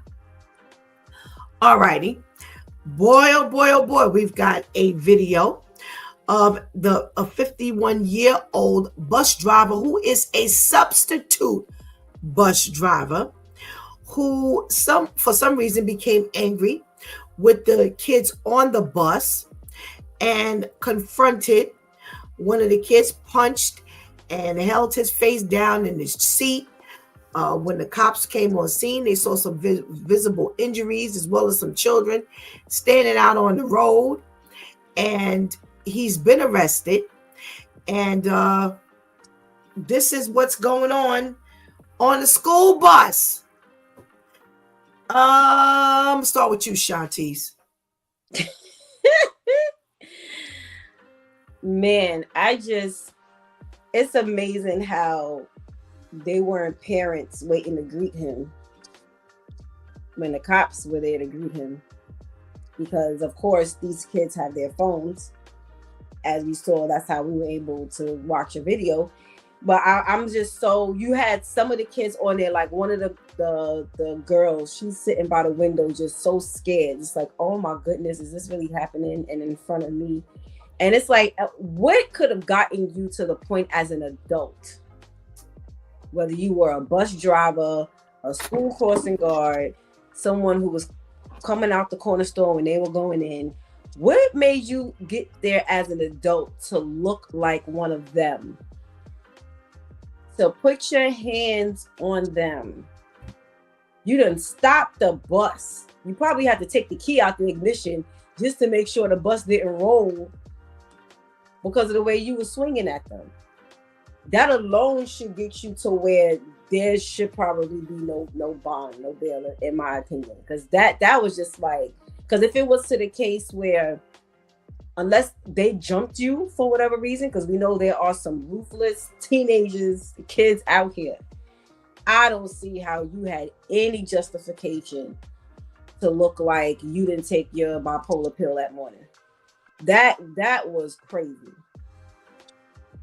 All righty. Boy, oh boy, oh boy. We've got a video of a 51-year-old bus driver who is a substitute bus driver who for some reason became angry with the kids on the bus and confronted one of the kids, punched and held his face down in his seat. When the cops came on scene, they saw some visible injuries as well as some children standing out on the road, and he's been arrested. And this is what's going on the school bus. Start with you, Shantice. Man, it's amazing how they weren't parents waiting to greet him when the cops were there to greet him. Because of course these kids have their phones. as we saw, that's how we were able to watch a video. But I'm just so, you had some of the kids on there, like one of the girls, she's sitting by the window just so scared. It's like, oh my goodness, is this really happening? And in front of me. And it's like, what could have gotten you to the point as an adult? Whether you were a bus driver, a school crossing guard, someone who was coming out the corner store when they were going in, what made you get there as an adult to look like one of them? So put your hands on them. You done stopped the bus. You probably had to take the key out the ignition just to make sure the bus didn't roll because of the way you were swinging at them. That alone should get you to where there should probably be no bond, no bail, in my opinion. Because that was just like, because if it was to the case where, unless they jumped you for whatever reason, because we know there are some ruthless teenagers, kids out here, I don't see how you had any justification to look like you didn't take your bipolar pill that morning. That was crazy.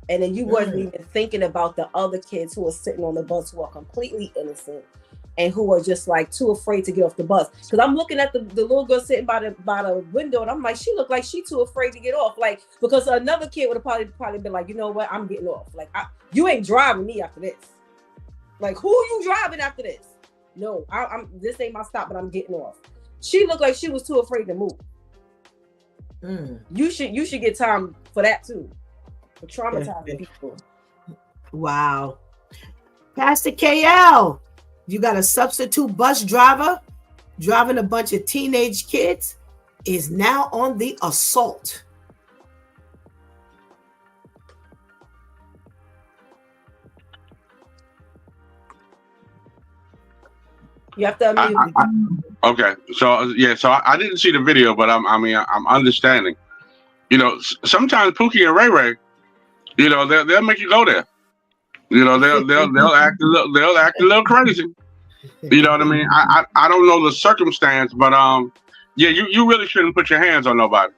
And then you wasn't even thinking about the other kids who are sitting on the bus who are completely innocent and who are just like too afraid to get off the bus. Because I'm looking at the little girl sitting by the window, and I'm like, she looked like she too afraid to get off. Like, because another kid would have probably been like, you know what, I'm getting off. Like, you ain't driving me after this. Like, who you driving after this? No, this ain't my stop, but I'm getting off. She looked like she was too afraid to move. You should get time for that too. For traumatizing people. Wow. Pastor KL, you got a substitute bus driver driving a bunch of teenage kids, is now on the assault. You have to unmute. Okay, so I didn't see the video, but I'm understanding. You know, sometimes Pookie and Ray Ray, you know, they'll make you go there. You know, they'll act a little crazy. You know what I mean? I don't know the circumstance, but yeah, you really shouldn't put your hands on nobody.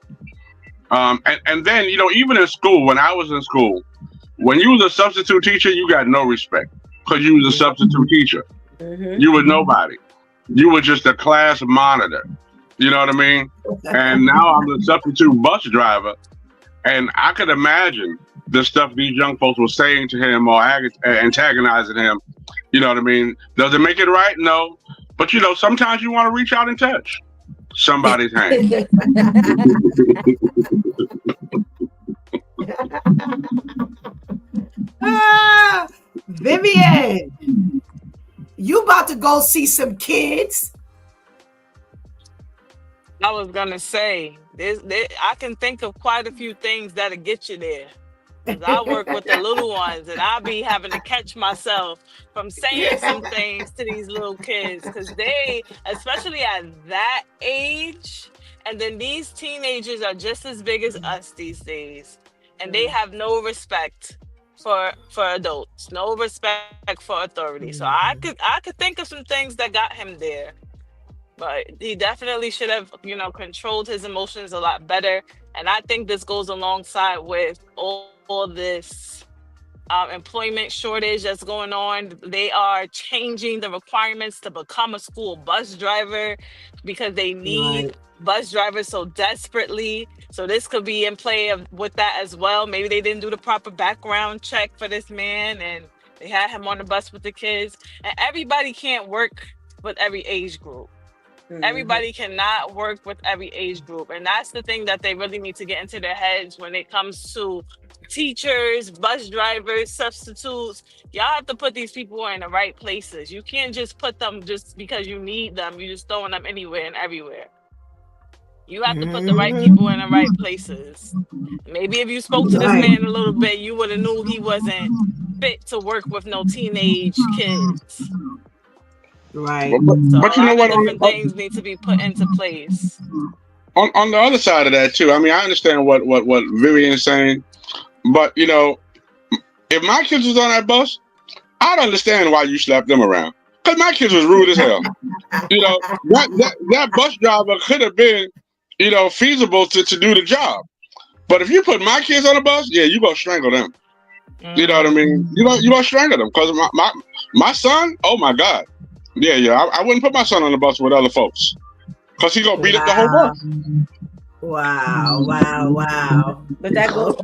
And then, you know, even in school, when I was in school, when you was a substitute teacher, you got no respect because you was a substitute teacher. You were nobody. You were just a class monitor. You know what I mean? And now I'm the substitute bus driver, and I could imagine the stuff these young folks were saying to him or antagonizing him. You know what I mean? Does it make it right? No. But, you know, sometimes you want to reach out and touch somebody's hand. Vivian, you about to go see some kids? I was gonna say, I can think of quite a few things that'll get you there. Because I work with the little ones, and I'll be having to catch myself from saying some things to these little kids, because they, especially at that age, and then these teenagers are just as big as us these days, and they have no respect for adults, no respect for authority. So I could think of some things that got him there. But he definitely should have, you know, controlled his emotions a lot better. And I think this goes alongside with all this employment shortage that's going on. They are changing the requirements to become a school bus driver because they need bus drivers so desperately. So this could be in play with that as well. Maybe they didn't do the proper background check for this man, and they had him on the bus with the kids. And everybody can't work with every age group. Everybody cannot work with every age group. And that's the thing that they really need to get into their heads when it comes to teachers, bus drivers, substitutes. Y'all have to put these people in the right places. You can't just put them just because you need them. You're just throwing them anywhere and everywhere. You have to put the right people in the right places. Maybe if you spoke to this man a little bit, you would have knew he wasn't fit to work with no teenage kids. Right. But So you know what? different things need to be put into place. On the other side of that too, I mean, I understand what Vivian's saying, but you know, if my kids was on that bus, I'd understand why you slapped them around. Because my kids was rude as hell. You know, that bus driver could have been, you know, feasible to do the job. But if you put my kids on the bus, yeah, you gonna strangle them. You know what I mean? You gonna strangle them because my son. Oh my God, yeah. I wouldn't put my son on the bus with other folks because he gonna beat up the whole bus. Wow. But that goes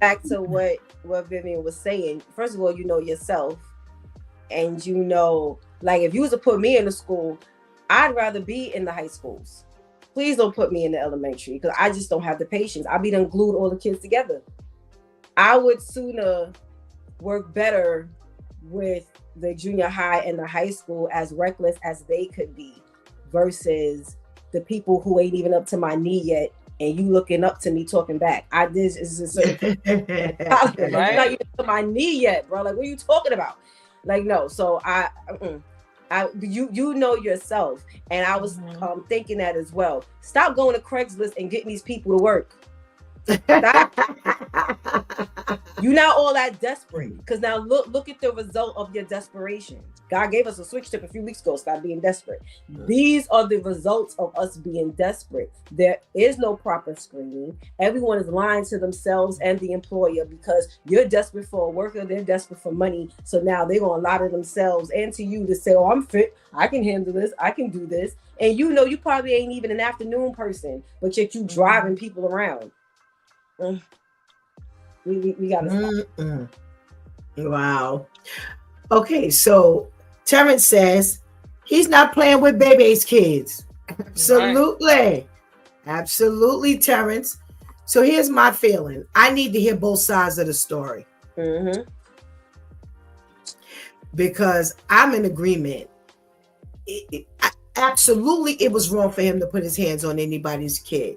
back to what Vivian was saying. First of all, you know yourself, and you know, like if you was to put me in a school, I'd rather be in the high schools. Please don't put me in the elementary because I just don't have the patience. I'll be done glued all the kids together. I would sooner work better with the junior high and the high school, as reckless as they could be, versus the people who ain't even up to my knee yet, and you looking up to me talking back. This is a certain you're not even to my knee yet, bro. Like, what are you talking about? Like, no. So you know yourself, and I was thinking that as well. Stop going to Craigslist and getting these people to work. You're not all that desperate, because now look at the result of your desperation. God gave us a switch tip a few weeks ago. Stop being desperate. These are the results of us being desperate. There is no proper screening. Everyone is lying to themselves and the employer because you're desperate for a worker. They're desperate for money. So now they're going to lie to themselves and to you to say, oh, I'm fit. I can handle this. I can do this. And you know, you probably ain't even an afternoon person, but yet you driving people around. We gotta stop. Wow. Okay, so Terrence says he's not playing with Bebe's kids. Absolutely. Absolutely, Terrence. So here's my feeling. I need to hear both sides of the story. Because I'm in agreement. Absolutely, it was wrong for him to put his hands on anybody's kid.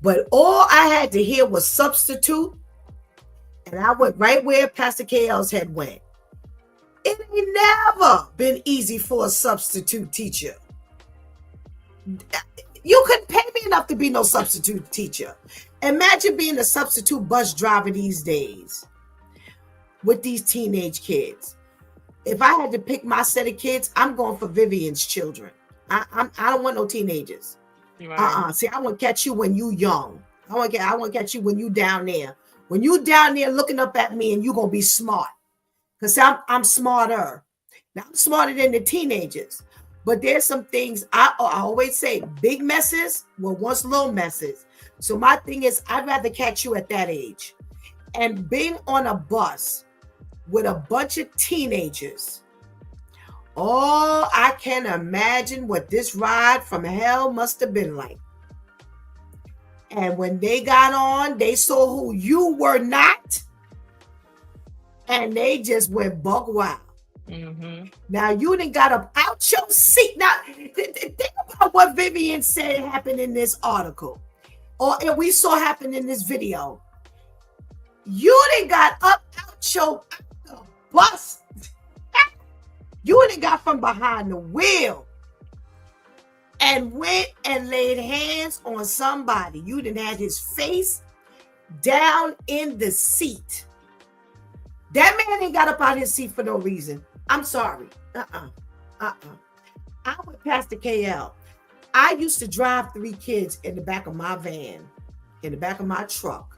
But all I had to hear was substitute. And I went right where Pastor KL's head went. It ain't never been easy for a substitute teacher. You couldn't pay me enough to be no substitute teacher. Imagine being a substitute bus driver these days with these teenage kids. If I had to pick my set of kids, I'm going for Vivian's children. I don't want no teenagers. See, I want to catch you when you young. I want to catch you when you down there. When you down there looking up at me, and you gonna be smart, because I'm smarter. Now I'm smarter than the teenagers. But there's some things I always say: big messes were once little messes. So my thing is, I'd rather catch you at that age, and being on a bus with a bunch of teenagers. Oh, I can imagine what this ride from hell must have been like. And when they got on, they saw who you were not. And they just went buck wild. Now, you done got up out your seat. Now, think about what Vivian said happened in this article. And we saw happen in this video. You done got up out your bus. You done got from behind the wheel. And went and laid hands on somebody. You done had his face down in the seat. That man ain't got up out his seat for no reason. I'm sorry. I'm with Pastor KL. I used to drive 3 kids in the back of my van, in the back of my truck.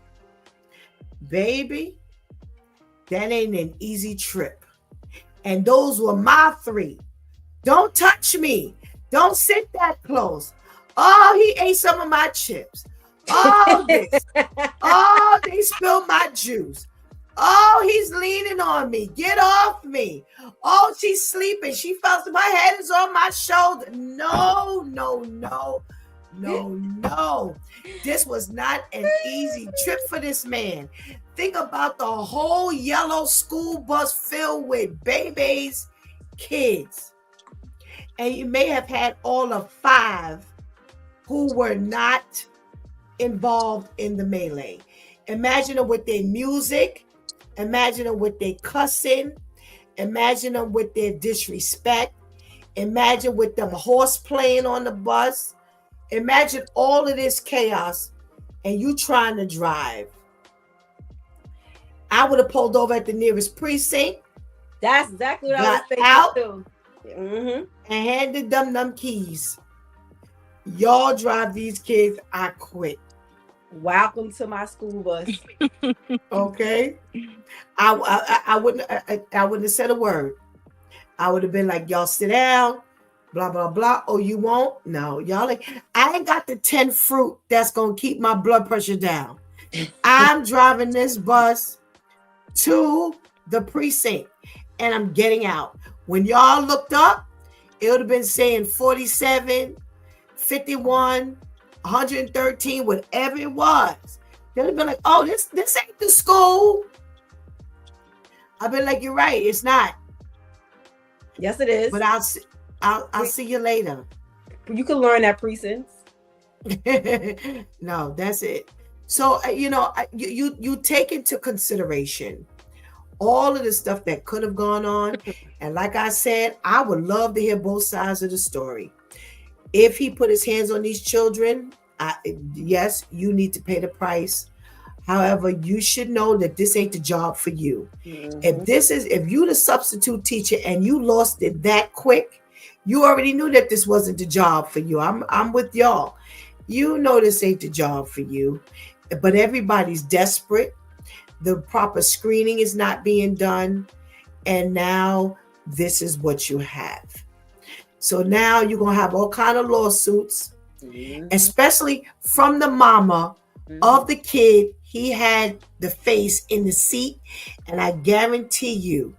Baby, that ain't an easy trip. And those were my 3. Don't touch me. Don't sit that close. Oh, he ate some of my chips. Oh, this. Oh, they spilled my juice. Oh, he's leaning on me. Get off me. Oh, she's sleeping. She felt my head is on my shoulder. No. This was not an easy trip for this man. Think about the whole yellow school bus filled with babies, kids. And you may have had all of 5 who were not involved in the melee. Imagine them with their music. Imagine them with their cussing. Imagine them with their disrespect. Imagine with them horse playing on the bus. Imagine all of this chaos and you trying to drive. I would have pulled over at the nearest precinct. That's exactly what I was thinking out, too. And handed them keys. Y'all drive these kids, I quit. welcome to my school bus. Okay. I wouldn't have said a word. I would have been like, y'all sit down, blah, blah, blah. Oh, you won't? No, y'all like, I ain't got the 10 fruit that's going to keep my blood pressure down. I'm driving this bus to the precinct and I'm getting out. When y'all looked up, it would have been saying 47, 51, 113, whatever it was. They'd have been like, oh, this ain't the school. I've been like, you're right, it's not. Yes, it is. But I'll see you later. You can learn at precincts. No, that's it. So you take into consideration all of the stuff that could have gone on, and like I said, I would love to hear both sides of the story. If he put his hands on these children, yes, you need to pay the price. However, you should know that this ain't the job for you. Mm-hmm. If you the substitute teacher and you lost it that quick, you already knew that this wasn't the job for you. I'm with y'all. You know this ain't the job for you, but everybody's desperate. The proper screening is not being done, and now this is what you have. So now you're gonna have all kind of lawsuits, especially from the mama of the kid. He had the face in the seat, and I guarantee you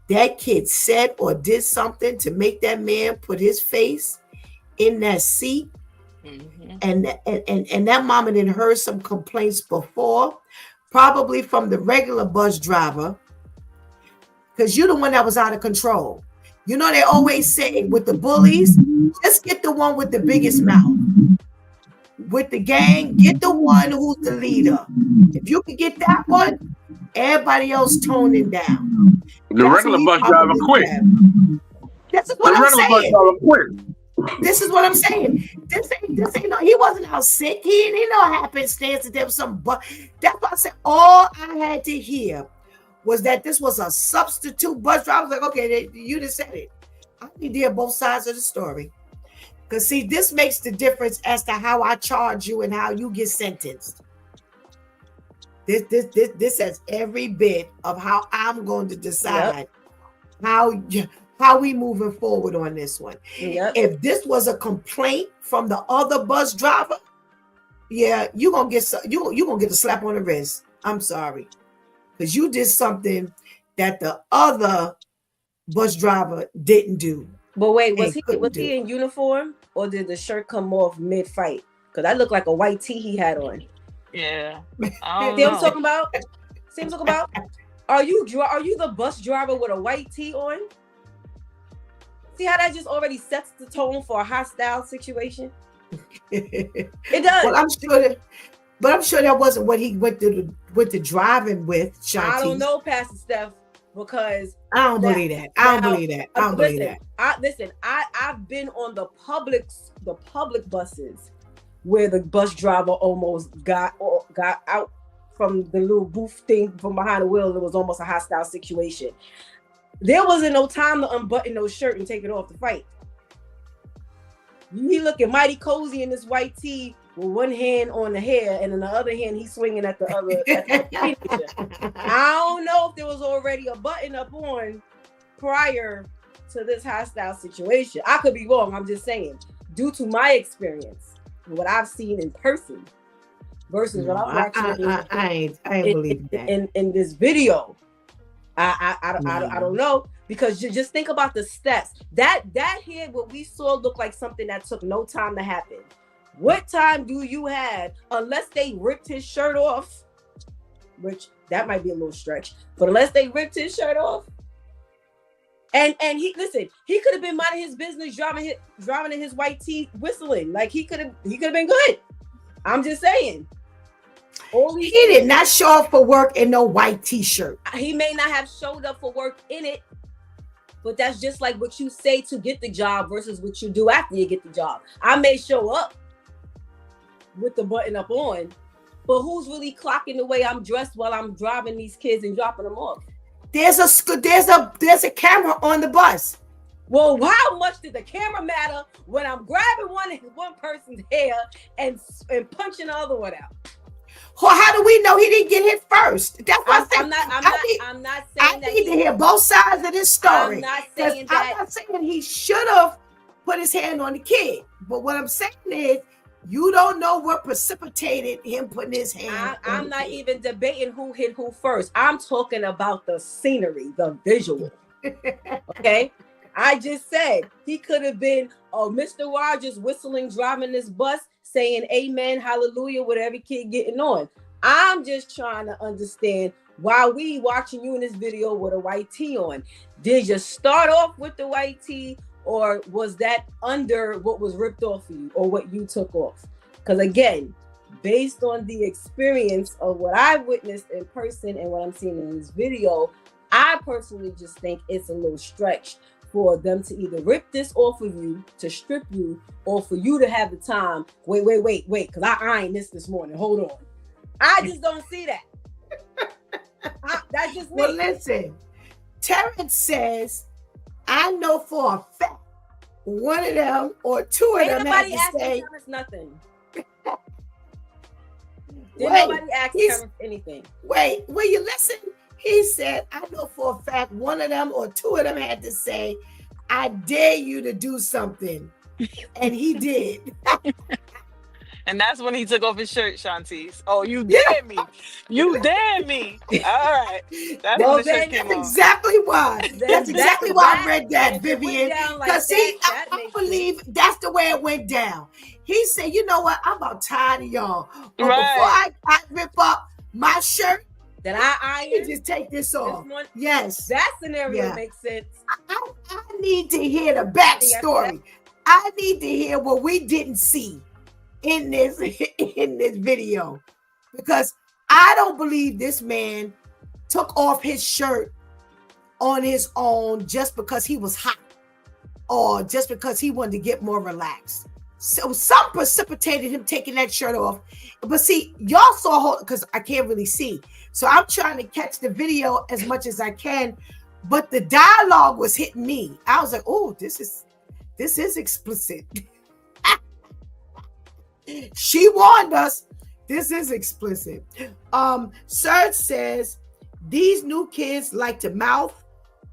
that kid said or did something to make that man put his face in that seat. And that mama didn't heard some complaints before, probably from the regular bus driver, because you're the one that was out of control. You know, they always say with the bullies, just get the one with the biggest mouth. With the gang, get the one who's the leader. If you can get that one, everybody else toning down. The regular bus driver quit. This is what I'm saying. This is what I'm saying. This ain't no. He wasn't out sick. He didn't know happenstance that there was some. That's why I said all I had to hear was that this was a substitute bus driver. I was like, okay, you just said it. I need to hear both sides of the story. Because see, this makes the difference as to how I charge you and how you get sentenced. This has every bit of how I'm going to decide how we moving forward on this one. Yep. If this was a complaint from the other bus driver, yeah, you're gonna get a slap on the wrist. I'm sorry, because you did something that the other bus driver didn't do. But wait, was he in uniform, or did the shirt come off mid-fight? Because that looked like a white tee he had on. Yeah. See what I'm talking about? See what I'm talking about? Are you the bus driver with a white tee on? See how that just already sets the tone for a hostile situation? It does. Well, I'm sure that wasn't what he went to driving with, Shanti. I don't know, Pastor Steph, because I don't believe that. I don't believe that. I've been on the public buses where the bus driver almost got out from the little booth thing from behind the wheel. It was almost a hostile situation. There wasn't no time to unbutton no shirt and take it off to fight. He looking mighty cozy in this white tee with one hand on the hair, and in the other hand he's swinging at the other. I don't know if there was already a button up on prior to this hostile situation. I could be wrong. I'm just saying, due to my experience, what I've seen in person versus what I'm watching I ain't believe that in this video. I don't know, because you just think about the steps. That here, what we saw looked like something that took no time to happen. What time do you have, unless they ripped his shirt off, which that might be a little stretch, but unless they ripped his shirt off, and he could have been minding his business, driving in his white tee, whistling, like he could have been good. I'm just saying. He did not show up for work in no white t-shirt. He may not have showed up for work in it, but that's just like what you say to get the job versus what you do after you get the job. I may show up with the button up on, but who's really clocking the way I'm dressed while I'm driving these kids and dropping them off? There's a camera on the bus. Well, how much did the camera matter when I'm grabbing one person's hair and punching the other one out? Well, how do we know he didn't get hit first? That's what I'm not saying that. I need to hear both sides of this story. I'm not saying that. I'm not saying he should have put his hand on the kid. But what I'm saying is, you don't know what precipitated him putting his hand. I'm not even debating who hit who first. I'm talking about the scenery, the visual. Okay. I just said he could have been Mr. Rogers whistling, driving this bus, saying amen, hallelujah, with every kid getting on. I'm just trying to understand why we watching you in this video with a white tee on. Did you start off with the white tee, or was that under what was ripped off of you or what you took off? Because again, based on the experience of what I've witnessed in person and what I'm seeing in this video, I personally just think it's a little stretch for them to either rip this off of you to strip you, or for you to have the time. Wait, because I ironed this morning. Hold on. I just don't see that. That's just me. Well, listen, Terrence says, I know for a fact one of them or two of them had to say nothing. Did nobody ask Terrence anything? Wait, will you listen? He said, I know for a fact one of them or two of them had to say, I dare you to do something. And he did. And that's when he took off his shirt, Shantice. Oh, you dare me. You dare me. All right. That's when the shirt came off. Exactly why. That's exactly why I read that, Vivian. Because I believe that's the way it went down. He said, you know what? I'm about tired of y'all. But before I rip up my shirt, that I iron, just take this off. Yes. That scenario makes sense. I need to hear the backstory. I need to hear what we didn't see in this video, because I don't believe this man took off his shirt on his own just because he was hot or just because he wanted to get more relaxed. So some precipitated him taking that shirt off. But see, y'all saw, because I can't really see. So I'm trying to catch the video as much as I can. But the dialogue was hitting me. I was like, oh, this is explicit. She warned us. This is explicit. Serge says, these new kids like to mouth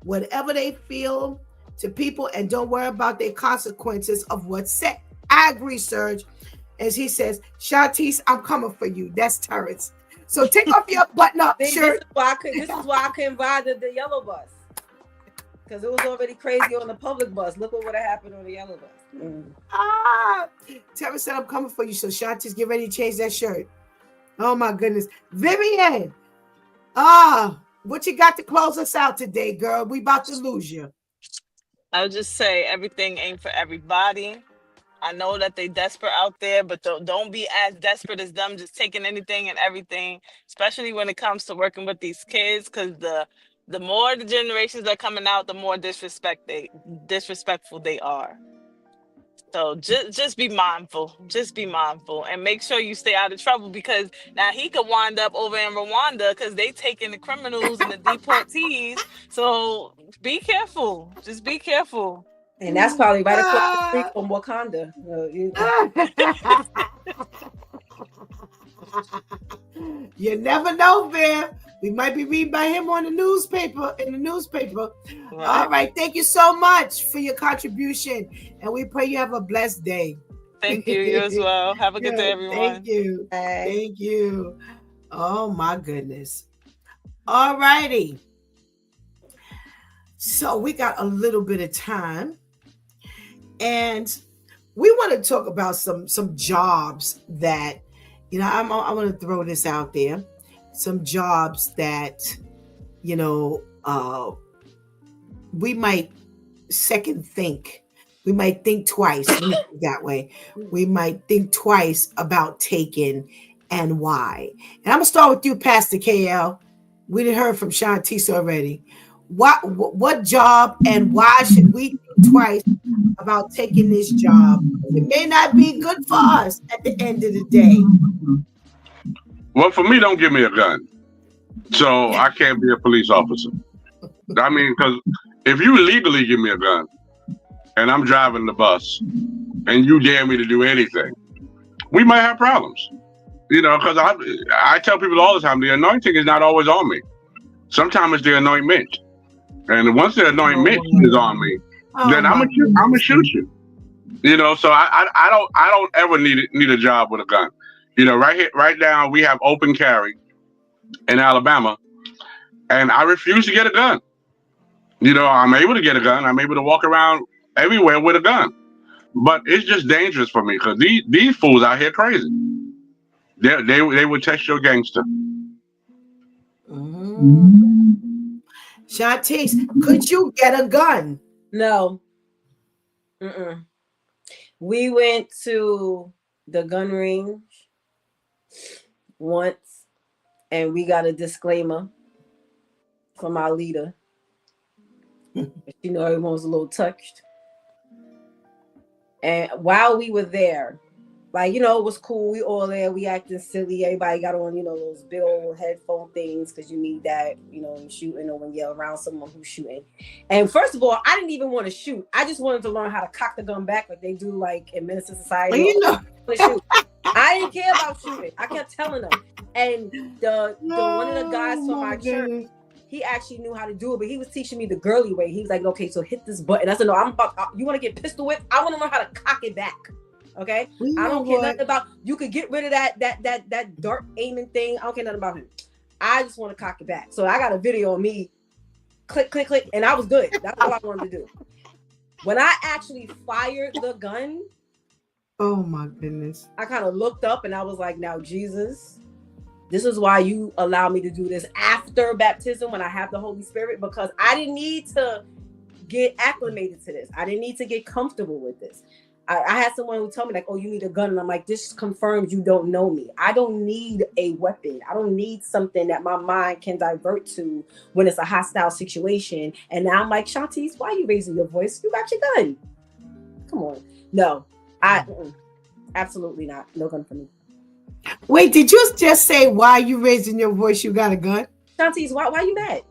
whatever they feel to people and don't worry about the consequences of what's said. I agree, Serge. As he says, Shantice, I'm coming for you. That's Terrence. So take off your button-up shirt. This is why I couldn't ride the yellow bus. Because it was already crazy on the public bus. Look what would have happened on the yellow bus. Terrence said, I'm coming for you. So Shantice, get ready to change that shirt. Oh, my goodness. Vivian, what you got to close us out today, girl? We about to lose you. I'll just say everything ain't for everybody. I know that they desperate out there, but don't be as desperate as them, just taking anything and everything, especially when it comes to working with these kids, because the more the generations are coming out, the more disrespectful they are. So just be mindful. Just be mindful and make sure you stay out of trouble, because now he could wind up over in Rwanda because they taking the criminals and the deportees. So be careful. Just be careful. And that's probably right across the street from Wakanda. You never know, Viv. We might be reading by him on the newspaper, Right. All right. Thank you so much for your contribution. And we pray you have a blessed day. Thank you. You as well. Have a good day, everyone. Thank you. Bye. Thank you. Oh, my goodness. All righty. So we got a little bit of time. And we want to talk about some jobs that, I want to throw this out there. Some jobs that, we might second think. We might think twice that way. We might think twice about taking and why. And I'm going to start with you, Pastor KL. We didn't heard from Shantice already. What job and why should we think twice about taking this job? It may not be good for us at the end of the day. Well, for me, don't give me a gun. So I can't be a police officer. I mean, because if you illegally give me a gun and I'm driving the bus and you dare me to do anything, we might have problems. You know, because I tell people all the time, the anointing is not always on me. Sometimes it's the anointment. And once the anointment is on me, then I'm gonna shoot you. You know, so I don't ever need a job with a gun. You know, right now we have open carry in Alabama, and I refuse to get a gun. You know, I'm able to get a gun. I'm able to walk around everywhere with a gun, but it's just dangerous for me because these fools out here crazy. They would test your gangster. Shantice, could you get a gun? No. We went to the gun range once, and we got a disclaimer from our leader. You know, everyone was a little touched. And while we were there, like, you know, it was cool. We all there. We acting silly. Everybody got on, you know, those big old headphone things because you need that, you know, when shooting or when you're around someone who's shooting. And first of all, I didn't even want to shoot. I just wanted to learn how to cock the gun back like they do, like in Minister Society. You know. I didn't care about shooting. I kept telling them. And the one of the guys from my church, he actually knew how to do it, but he was teaching me the girly way. He was like, okay, so hit this button. I said, no, you want to get pistol whipped? I want to learn how to cock it back. Okay? I don't care nothing about, you could get rid of that dart aiming thing. I don't care nothing about him. I just want to cock it back. So I got a video of me click, click, click, and I was good. That's all I wanted to do. When I actually fired the gun, oh my goodness, I kind of looked up and I was like, now, Jesus, this is why you allow me to do this after baptism when I have the Holy Spirit, because I didn't need to get acclimated to this. I didn't need to get comfortable with this. I had someone who told me like, oh, you need a gun. And I'm like, this confirms you don't know me. I don't need a weapon. I don't need something that my mind can divert to when it's a hostile situation. And now I'm like, Shantice, why are you raising your voice? You got your gun. Come on. No, absolutely not. No gun for me. Wait, did you just say why are you raising your voice? You got a gun? Shantice, why you mad?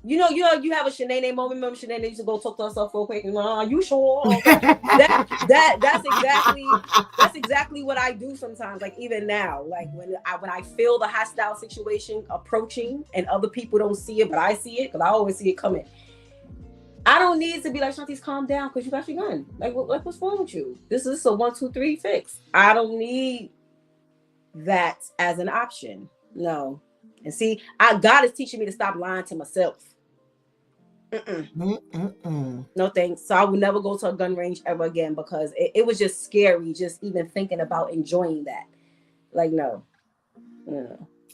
You know, you have a Shanae moment. Remember Shanae used to go talk to herself real quick. You sure? That's exactly what I do sometimes. Like even now, like when I feel the hostile situation approaching and other people don't see it, but I see it because I always see it coming. I don't need to be like, Shantice, calm down because you got your gun. Like what's wrong with you? This is a 1, 2, 3 fix. I don't need that as an option. No. And see, God is teaching me to stop lying to myself. No thanks. So I will never go to a gun range ever again because it was just scary just even thinking about enjoying that. Like, no.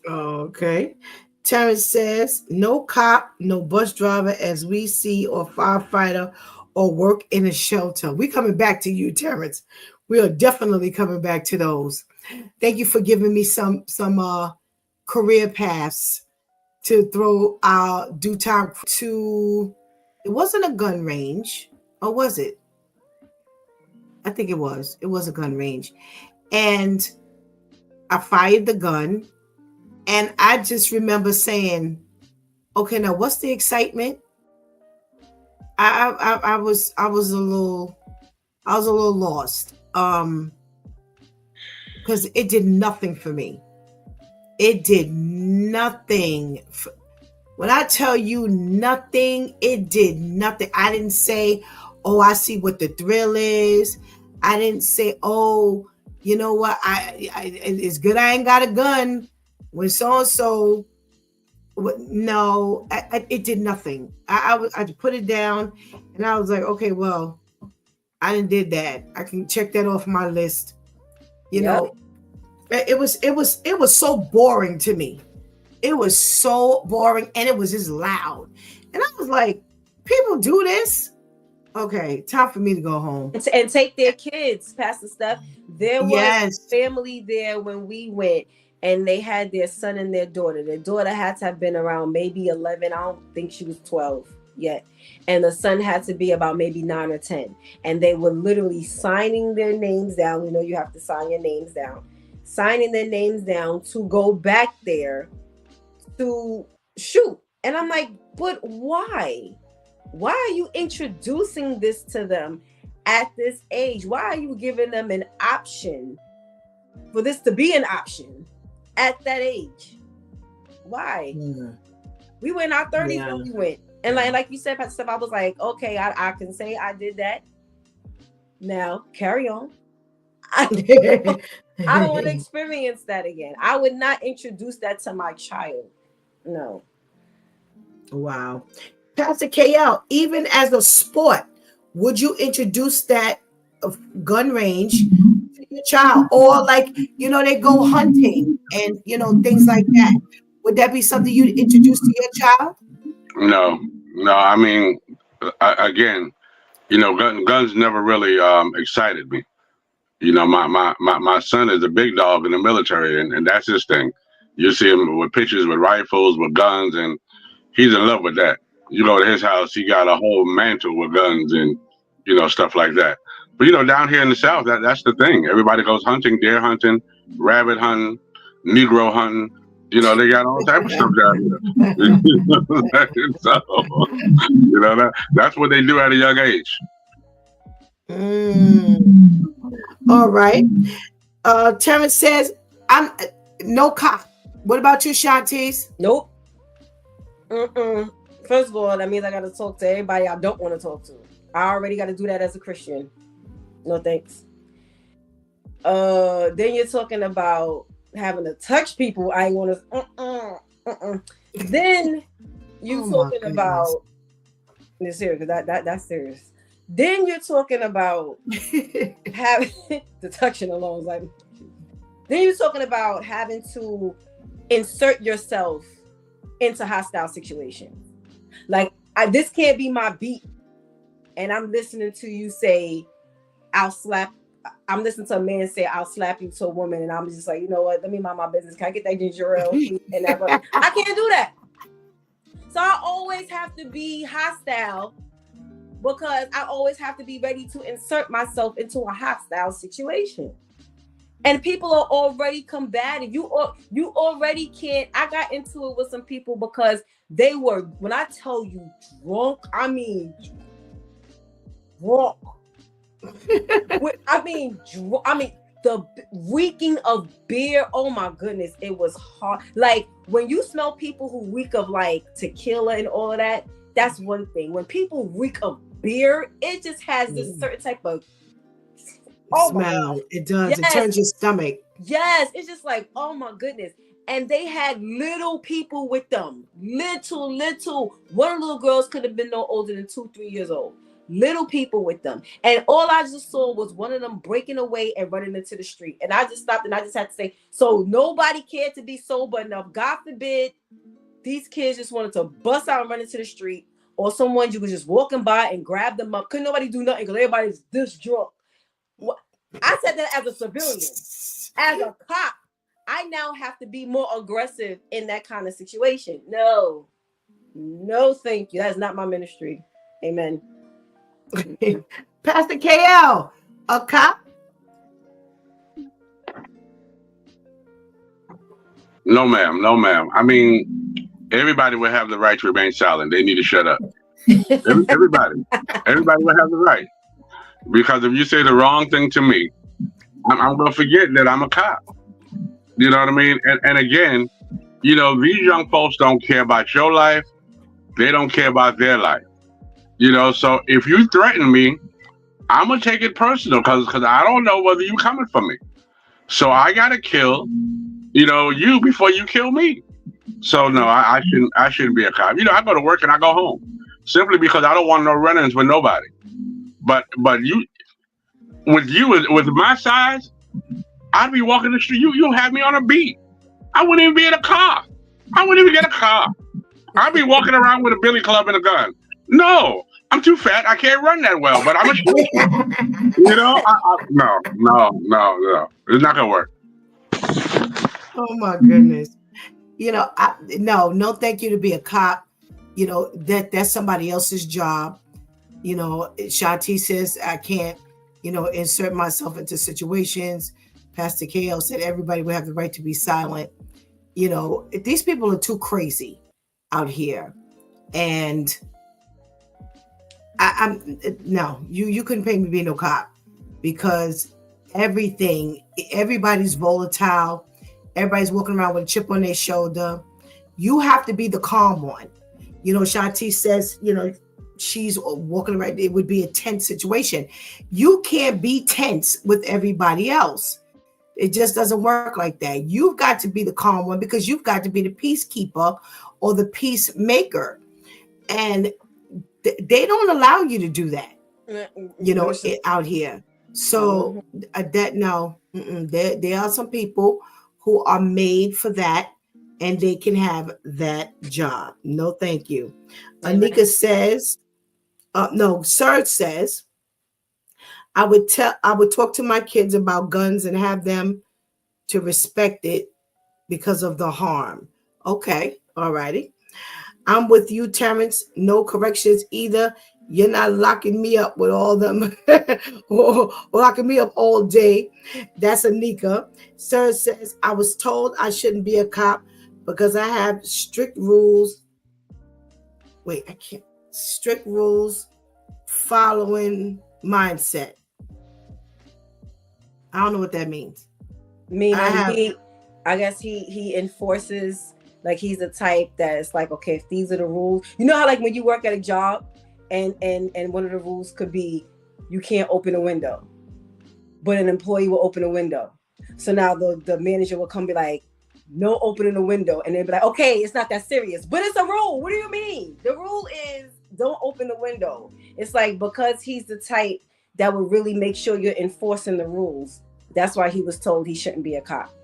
Okay. Terrence says, no cop, no bus driver as we see, or firefighter, or work in a shelter. We're coming back to you, Terrence. We are definitely coming back to those. Thank you for giving me some career paths to throw our due time to. It wasn't a gun range, or was it? I think it was. It was a gun range. And I fired the gun. And I just remember saying, okay, now what's the excitement? I was a little lost. Because it did nothing for me. It did nothing. When I tell you nothing, it did nothing. I didn't say, oh, I see what the thrill is. I didn't say, oh, you know what? It's good I ain't got a gun. When so-and-so, no, it did nothing. I put it down and I was like, okay, well, I did that. I can check that off my list. You know, it was so boring to me. It was so boring and it was just loud. And I was like, people do this? Okay, time for me to go home. And take their kids, Pastor Steph. There was family there when we went and they had their son and their daughter. Their daughter had to have been around maybe 11. I don't think she was 12 yet. And the son had to be about maybe 9 or 10. And they were literally signing their names down. You know, you have to sign your names down. Signing their names down to go back there to shoot. And I'm like, but why? Why are you introducing this to them at this age? Why are you giving them an option for this to be an option? at that age. Why? We were in our 30s when we went. And like you said, Pastor Steph, I was like, okay, I can say I did that. Now, carry on. I don't want to experience that again. I would not introduce that to my child. No. Wow. Pastor KL, even as a sport, would you introduce that gun range to your child? Or like, they go hunting and, things like that. Would that be something you'd introduce to your child? No. I mean, again, guns never really excited me. My son is a big dog in the military, and that's his thing. You see him with pictures with rifles, with guns, and he's in love with that. You go to his house, he got a whole mantle with guns and stuff like that. But down here in the South, that's the thing. Everybody goes hunting, deer hunting, rabbit hunting, Negro hunting. They got all type of stuff down here. So, that's what they do at a young age. All right. Terrence says, I'm no cop. What about you, Shantice? Nope. First of all, that means I got to talk to everybody I don't want to talk to. I already got to do that as a Christian. No thanks. Then you're talking about having to touch people. I ain't want to. Then you talking about this serious because that's serious. Then you're talking about having the touching alone. Like, then you're talking about having to insert yourself into hostile situations. Like, this can't be my beat. And I'm listening to you say, I'm listening to a man say, I'll slap you to a woman. And I'm just like, you know what? Let me mind my business. Can I get that ginger ale? And I can't do that. So I always have to be hostile because I always have to be ready to insert myself into a hostile situation. And people are already combative. You already can't. I got into it with some people because they were, when I tell you drunk, I mean drunk. The reeking of beer. Oh my goodness, it was hard. Like, when you smell people who reek of like tequila and all of that, that's one thing. When people reek of beer, it just has this certain type of smell. It does. Yes. It turns your stomach. Yes, it's just like, oh my goodness. And they had little people with them. Little. One of the little girls could have been no older than 2-3 years old. Little people with them. And all I just saw was one of them breaking away and running into the street. And I just stopped and I just had to say, so nobody cared to be sober enough. God forbid these kids just wanted to bust out and run into the street, or someone you was just walking by and grab them up. Couldn't nobody do nothing because everybody's this drunk. I said that as a civilian. As a cop, I now have to be more aggressive in that kind of situation. No, thank you. That's not my ministry. Amen. Pastor KL, a cop? No, ma'am. I mean, everybody will have the right to remain silent. They need to shut up. Everybody will have the right. Because if you say the wrong thing to me, I'm going to forget that I'm a cop. You know what I mean? And again, these young folks don't care about your life. They don't care about their life. So if you threaten me, I'm going to take it personal because I don't know whether you're coming for me. So I got to kill, you before you kill me. So no, I shouldn't be a cop. I go to work and I go home simply because I don't want no run-ins with nobody. But with my size, I'd be walking the street. You have me on a beat. I wouldn't even be in a car. I wouldn't even get a car. I'd be walking around with a billy club and a gun. No, I'm too fat. I can't run that well, but I'm a shoot. No. It's not gonna work. Oh my goodness. No, thank you to be a cop. That's somebody else's job. Shanti says I can't, insert myself into situations. Pastor KL said everybody will have the right to be silent. These people are too crazy out here. And you couldn't pay me to be no cop because everybody's volatile. everybody's walking around with a chip on their shoulder. You have to be the calm one. Shanti says, she's walking around. It would be a tense situation. You can't be tense with everybody else. It just doesn't work like that. You've got to be the calm one because you've got to be the peacekeeper or the peacemaker. And they don't allow you to do that, out here. So there are some people who are made for that and they can have that job. No, thank you. Anika says, Serge says, I would talk to my kids about guns and have them to respect it because of the harm. Okay, all righty. I'm with you, Terrence. No corrections either. You're not locking me up with all them or locking me up all day. That's Anika. Serge says, I was told I shouldn't be a cop because I have strict rules. Wait, I can't. Strict rules following mindset. I don't know what that means. I guess he enforces, like he's the type that it's like, okay, if these are the rules, you know how like when you work at a job and one of the rules could be you can't open a window, but an employee will open a window. So now the manager will come be like, no opening the window, and then be like, okay, it's not that serious, but it's a rule. What do you mean? The rule is don't open the window. It's like, because he's the type that would really make sure you're enforcing the rules. That's why he was told he shouldn't be a cop,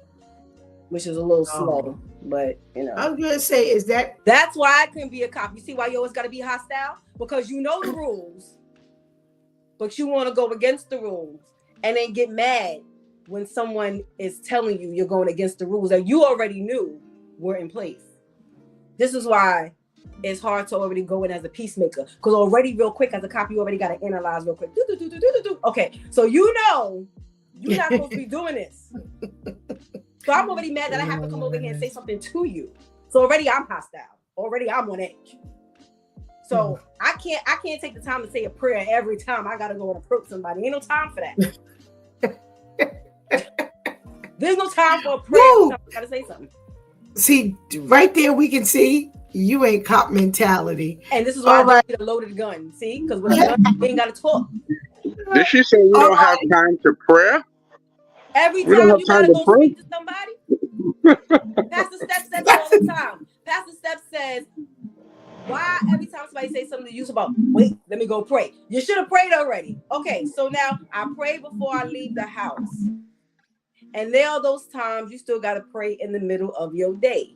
which is a little slow, but I was gonna say, that's why I couldn't be a cop. You see why you always got to be hostile? Because you know the rules, but you want to go against the rules and then get mad when someone is telling you you're going against the rules that you already knew were in place. This is why it's hard to already go in as a peacemaker, because already real quick as a cop, you already got to analyze real quick. Okay, so you're not supposed to be doing this. So I'm already mad that I have to come over here and say something to you. So already I'm hostile. Already I'm on edge. So I can't take the time to say a prayer every time I gotta go and approach somebody. Ain't no time for that. There's no time for a prayer. I gotta say something. See, right there we can see you ain't cop mentality. And this is why I need a loaded gun. See? Because with a gun, you ain't gotta talk. Did she say we don't have time to pray? Every time you gotta go speak to somebody. Pastor Steph says it all the time. Pastor Steph says, why every time somebody says something to you about, wait, let me go pray. You should have prayed already. Okay, so now I pray before I leave the house. And there are those times you still gotta pray in the middle of your day.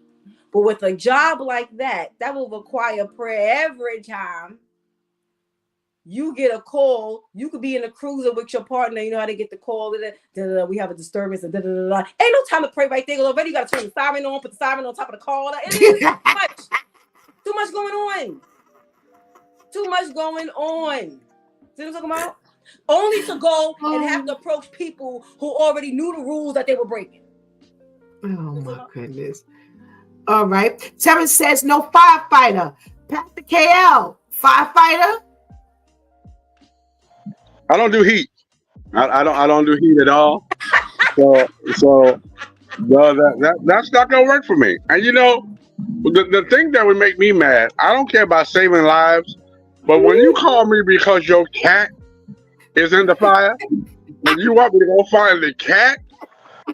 But with a job like that will require prayer every time you get a call. You could be in a cruiser with your partner. You know how they get the call. We have a disturbance. Ain't no time to pray right there. Already you got to turn the siren on, put the siren on top of the call. It is too much going on. Too much going on. See what I'm talking about? Only to go and have to approach people who already knew the rules that they were breaking. Oh my goodness. All right. Terrence says no firefighter. Pastor KL, firefighter? I don't do heat. I don't do heat at all. So that's not gonna work for me. And the thing that would make me mad, I don't care about saving lives, but when you call me because your cat is in the fire and you want me to go find the cat,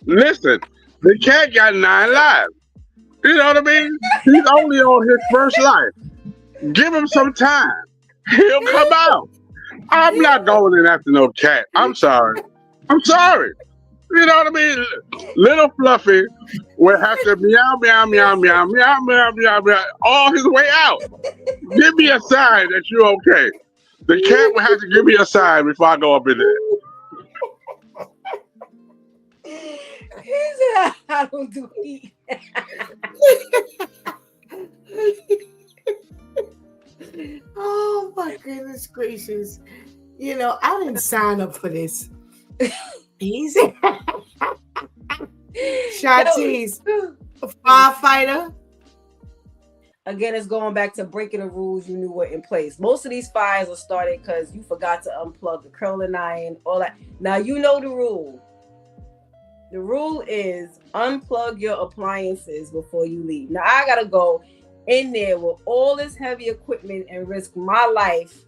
listen, the cat got 9 lives. You know what I mean? He's only on his first life. Give him some time. He'll come out. I'm not going in after no cat. I'm sorry. You know what I mean? Little Fluffy will have to meow, meow, meow, meow, meow, meow, meow, meow, all his way out. Give me a sign that you're okay. The cat will have to give me a sign before I go up in there. He said, I don't do heat. Oh my goodness gracious. I didn't sign up for this. Easy. Shanti's a firefighter. Again, it's going back to breaking the rules you knew were in place. Most of these fires are started because you forgot to unplug the curling iron, all that. Now you know the rule. The rule is unplug your appliances before you leave. Now I gotta go in there with all this heavy equipment and risk my life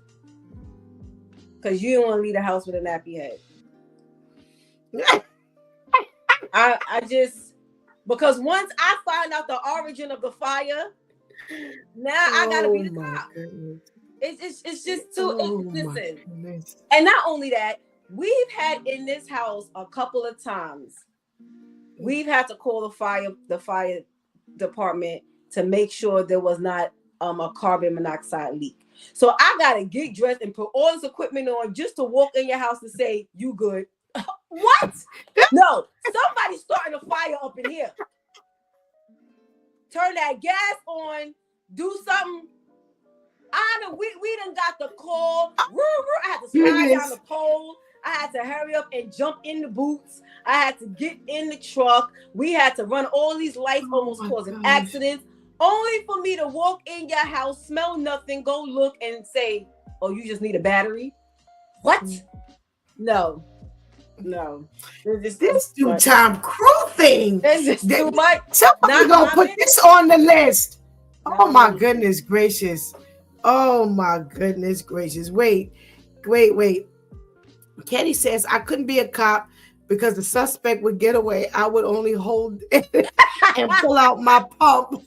because you don't want to leave the house with a nappy head. I just, because once I find out the origin of the fire, now I gotta be the cop. It's just too listen. And not only that, we've had in this house a couple of times. We've had to call the fire department to make sure there was not a carbon monoxide leak. So I gotta get dressed and put all this equipment on just to walk in your house to say you good. What? No, somebody's starting a fire up in here. Turn that gas on, do something. We done got the call. I had to slide down the pole. I had to hurry up and jump in the boots. I had to get in the truck. We had to run all these lights, almost causing accidents, only for me to walk in your house, smell nothing, go look and say, "Oh, you just need a battery." What? No. This DEW crew thing. It's just too much. Somebody gonna put this on the list. Oh my goodness gracious. Oh my goodness gracious. Wait. Kenny says I couldn't be a cop because the suspect would get away. I would only hold it and pull out my pump.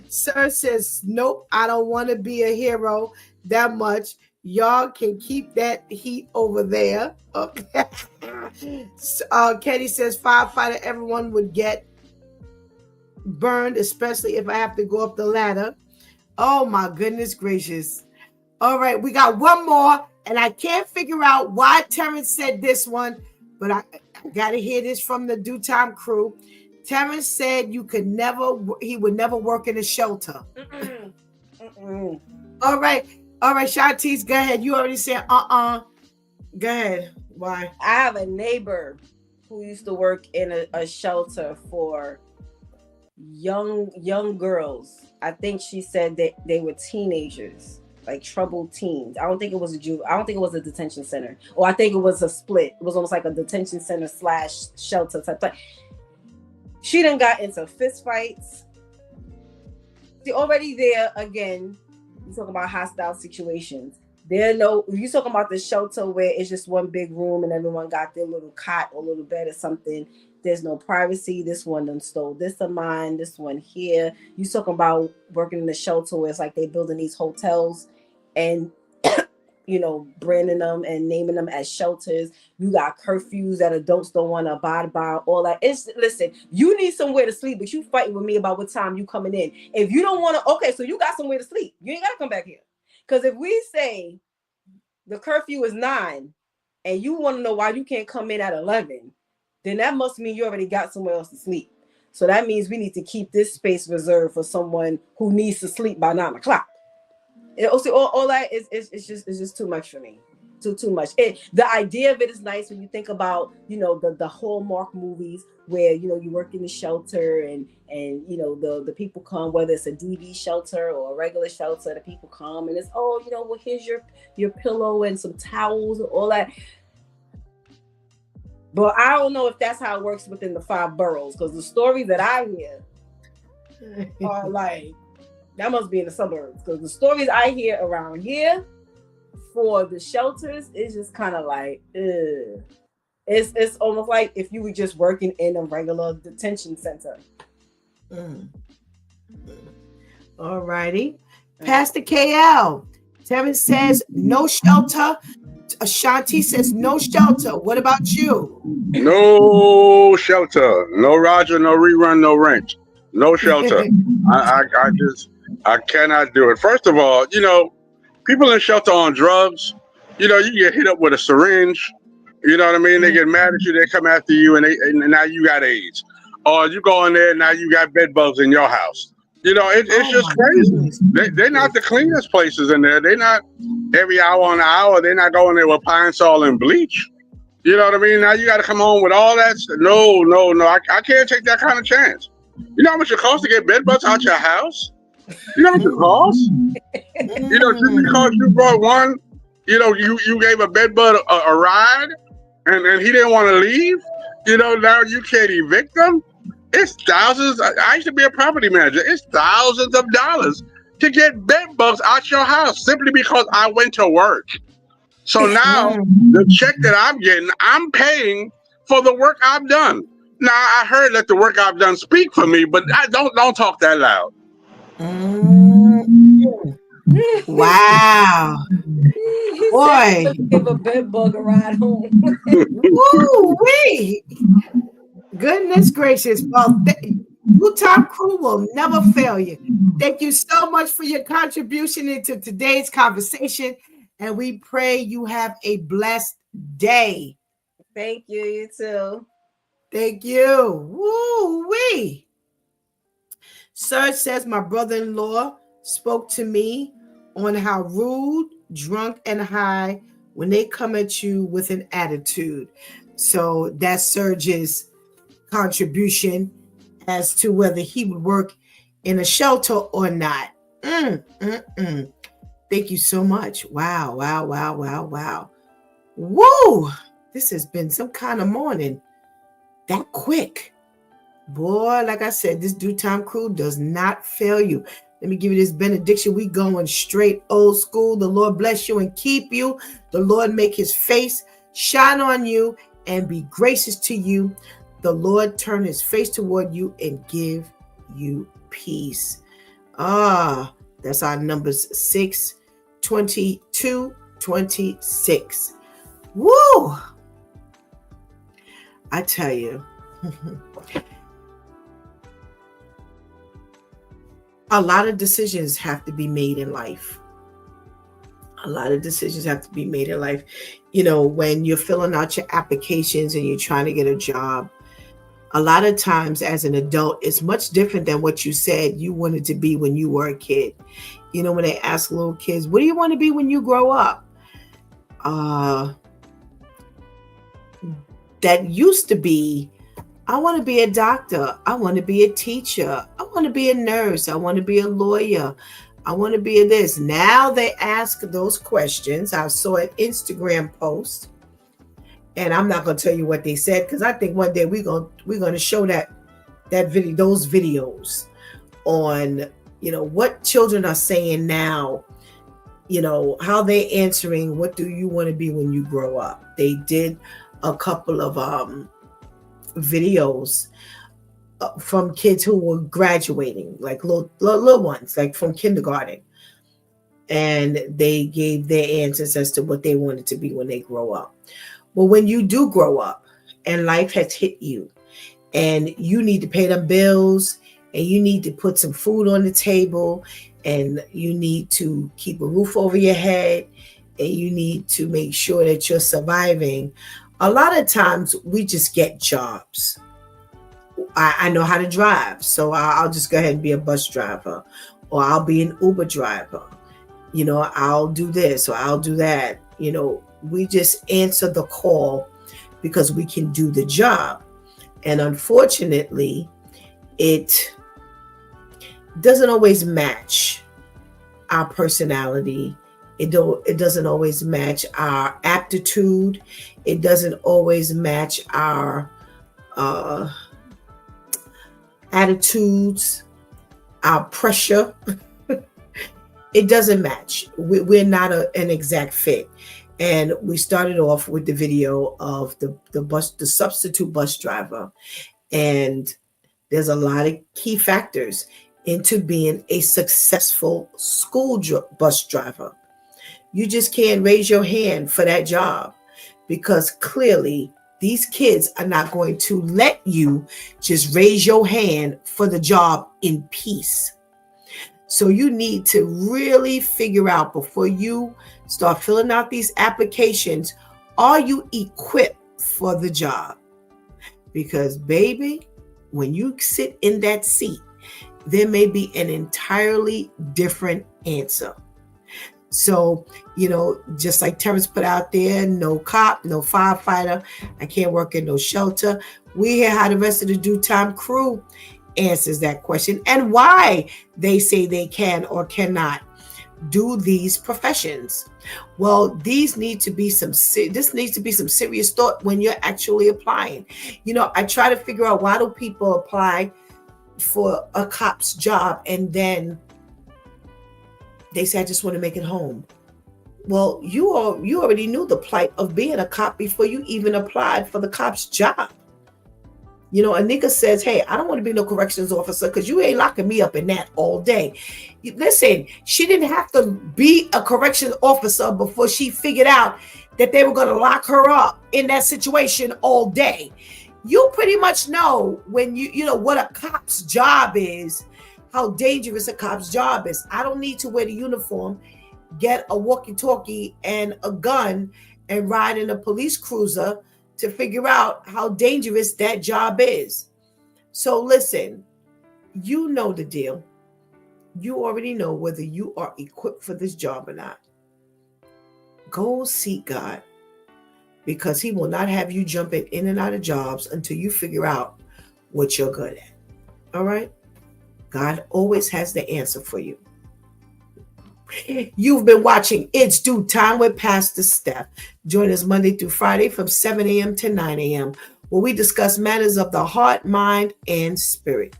Sir says, nope, I don't want to be a hero that much. Y'all can keep that heat over there. Okay. Kenny says firefighter, everyone would get burned, especially if I have to go up the ladder. Oh my goodness gracious. All right, we got one more, and I can't figure out why Terrence said this one, but I got to hear this from the DEW Time crew. Terrence said he would never work in a shelter. All right, Shantice, go ahead. You already said Go ahead. Why? I have a neighbor who used to work in a shelter for young girls. I think she said that they were teenagers, like troubled teens. I don't think it was a detention center. Or I think it was a split. It was almost like a detention center / shelter type thing. She done got into fist fights. See, already there again, you talking about hostile situations. You talking about the shelter where it's just one big room and everyone got their little cot or little bed or something. There's no privacy. This one done stole this of mine, this one here. You talking about working in the shelter where it's like they building these hotels and branding them and naming them as shelters. You got curfews that adults don't want to abide by, all that. Listen, you need somewhere to sleep, but you fighting with me about what time you coming in. If you don't want to, okay, so you got somewhere to sleep. You ain't got to come back here. Because if we say the curfew is 9 and you want to know why you can't come in at 11, then that must mean you already got somewhere else to sleep. So that means we need to keep this space reserved for someone who needs to sleep by 9 o'clock. All that is just too much for me. Too much. The idea of it is nice when you think about the Hallmark movies where you work in the shelter and the people come, whether it's a DV shelter or a regular shelter, the people come and it's here's your pillow and some towels and all that. But I don't know if that's how it works within the 5 boroughs, because the stories that I hear are like, that must be in the suburbs, because the stories I hear around here for the shelters is just kind of like, ugh. It's almost like if you were just working in a regular detention center. All righty. Pastor KL. Terrence says no shelter. Ashanti says no shelter. What about you? No shelter. No Roger, no rerun, no ranch. No shelter. I cannot do it. First of all, people in shelter on drugs, you get hit up with a syringe. You know what I mean? They get mad at you. They come after you, and now you got AIDS. Or you go in there, and now you got bed bugs in your house. It's just crazy. They're not the cleanest places in there. They're not every hour on the hour. They're not going there with Pine Sol and bleach. You know what I mean? Now you got to come home with all that. No. I can't take that kind of chance. You know how much it costs to get bed bugs out your house? You know how much it costs? Just because you brought one, you gave a bed bug a ride. and he didn't want to leave. Now you can't evict them. It's thousands. I used to be a property manager. It's thousands of dollars to get bed bugs out your house simply because I went to work. So now the check that I'm getting, I'm paying for the work I've done. Now I heard that the work I've done speak for me, but I don't talk that loud. Wow. Boy. Give a bed bug a ride home. Woo-wee. Goodness gracious. Well, Two-Time Crew will never fail you. Thank you so much for your contribution into today's conversation. And we pray you have a blessed day. Thank you. You too. Thank you. Woo-wee. Serge says my brother-in-law spoke to me on how rude, drunk, and high when they come at you with an attitude. So that's Serge's contribution as to whether he would work in a shelter or not. Thank you so much. Wow. Woo! This has been some kind of morning. That quick. Boy, like I said, this Two-Time Crew does not fail you. Let me give you this benediction. We going straight old school. The Lord bless you and keep you. The Lord make his face shine on you and be gracious to you. The Lord turn his face toward you and give you peace. That's our numbers 6/22/26. Woo! I tell you. A lot of decisions have to be made in life. When you're filling out your applications and you're trying to get a job, a lot of times as an adult, it's much different than what you said you wanted to be when you were a kid. When they ask little kids, what do you want to be when you grow up? That used to be, I want to be a doctor. I want to be a teacher. I want to be a nurse. I want to be a lawyer. I want to be a this. Now they ask those questions. I saw an Instagram post, and I'm not going to tell you what they said because I think one day we're going to show that video, those videos on what children are saying now. How they answering. What do you want to be when you grow up? They did a couple of videos from kids who were graduating, like little ones, like from kindergarten, and they gave their answers as to what they wanted to be when they grow up. Well, when you do grow up and life has hit you and you need to pay them bills and you need to put some food on the table and you need to keep a roof over your head and you need to make sure that you're surviving, a lot of times we just get jobs. I know how to drive, so I'll just go ahead and be a bus driver, or I'll be an Uber driver. I'll do this or I'll do that. We just answer the call because we can do the job. And unfortunately, it doesn't always match our personality. It doesn't always match our aptitude. It doesn't always match our attitudes, our pressure. It doesn't match. We're not an exact fit. And we started off with the video of the substitute bus driver. And there's a lot of key factors into being a successful school bus driver. You just can't raise your hand for that job because clearly these kids are not going to let you just raise your hand for the job in peace. So you need to really figure out before you start filling out these applications, are you equipped for the job? Because baby, when you sit in that seat, there may be an entirely different answer. So, just like Terrence put out there, no cop, no firefighter, I can't work in no shelter. We hear how the rest of the Two-Time Crew answers that question and why they say they can or cannot. do these professions? Well, this needs to be some serious thought when you're actually applying. I try to figure out, why do people apply for a cop's job and then they say, I just want to make it home. Well, you already knew the plight of being a cop before you even applied for the cop's job. A nigga says, hey, I don't want to be no corrections officer because you ain't locking me up in that all day. Listen, she didn't have to be a corrections officer before she figured out that they were going to lock her up in that situation all day. You pretty much know when you know what a cop's job is, how dangerous a cop's job is. I don't need to wear the uniform, get a walkie-talkie and a gun and ride in a police cruiser to figure out how dangerous that job is. So listen, you know the deal. You already know whether you are equipped for this job or not. Go seek God, because he will not have you jumping in and out of jobs until you figure out what you're good at. All right? God always has the answer for you. You've been watching It's Due Time with Pastor Steph. Join us Monday through Friday from 7 a.m. to 9 a.m. where we discuss matters of the heart, mind, and spirit.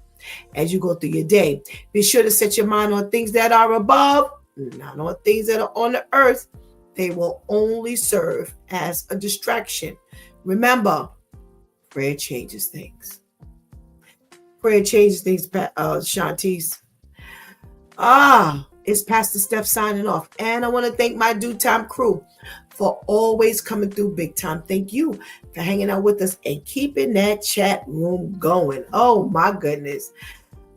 As you go through your day, be sure to set your mind on things that are above, not on things that are on the earth. They will only serve as a distraction. Remember, prayer changes things. Prayer changes things, Shantice. It's Pastor Steph signing off. And I want to thank my Due Time crew for always coming through big time. Thank you for hanging out with us and keeping that chat room going. Oh my goodness.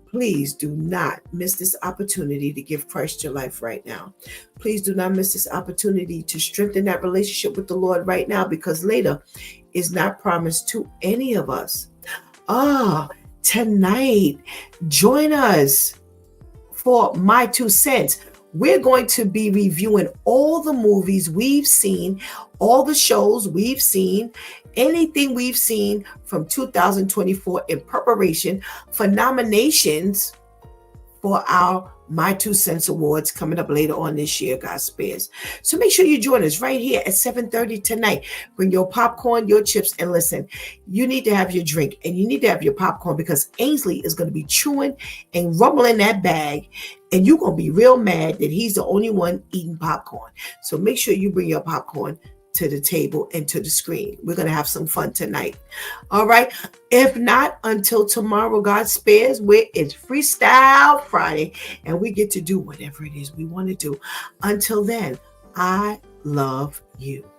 Please do not miss this opportunity to give Christ your life right now. Please do not miss this opportunity to strengthen that relationship with the Lord right now, because later is not promised to any of us. Tonight, join us for My 2 Cents. We're going to be reviewing all the movies we've seen, all the shows we've seen, anything we've seen from 2024 in preparation for nominations for our My 2 Cents Awards coming up later on this year, God spares. So make sure you join us right here at 7:30 tonight. Bring your popcorn, your chips, and listen, you need to have your drink and you need to have your popcorn, because Ainsley is going to be chewing and rumbling that bag, and you're going to be real mad that he's the only one eating popcorn. So make sure you bring your popcorn to the table and to the screen. We're going to have some fun tonight. All right. If not, until tomorrow, God spares, where it's Freestyle Friday and we get to do whatever it is we want to do. Until then, I love you.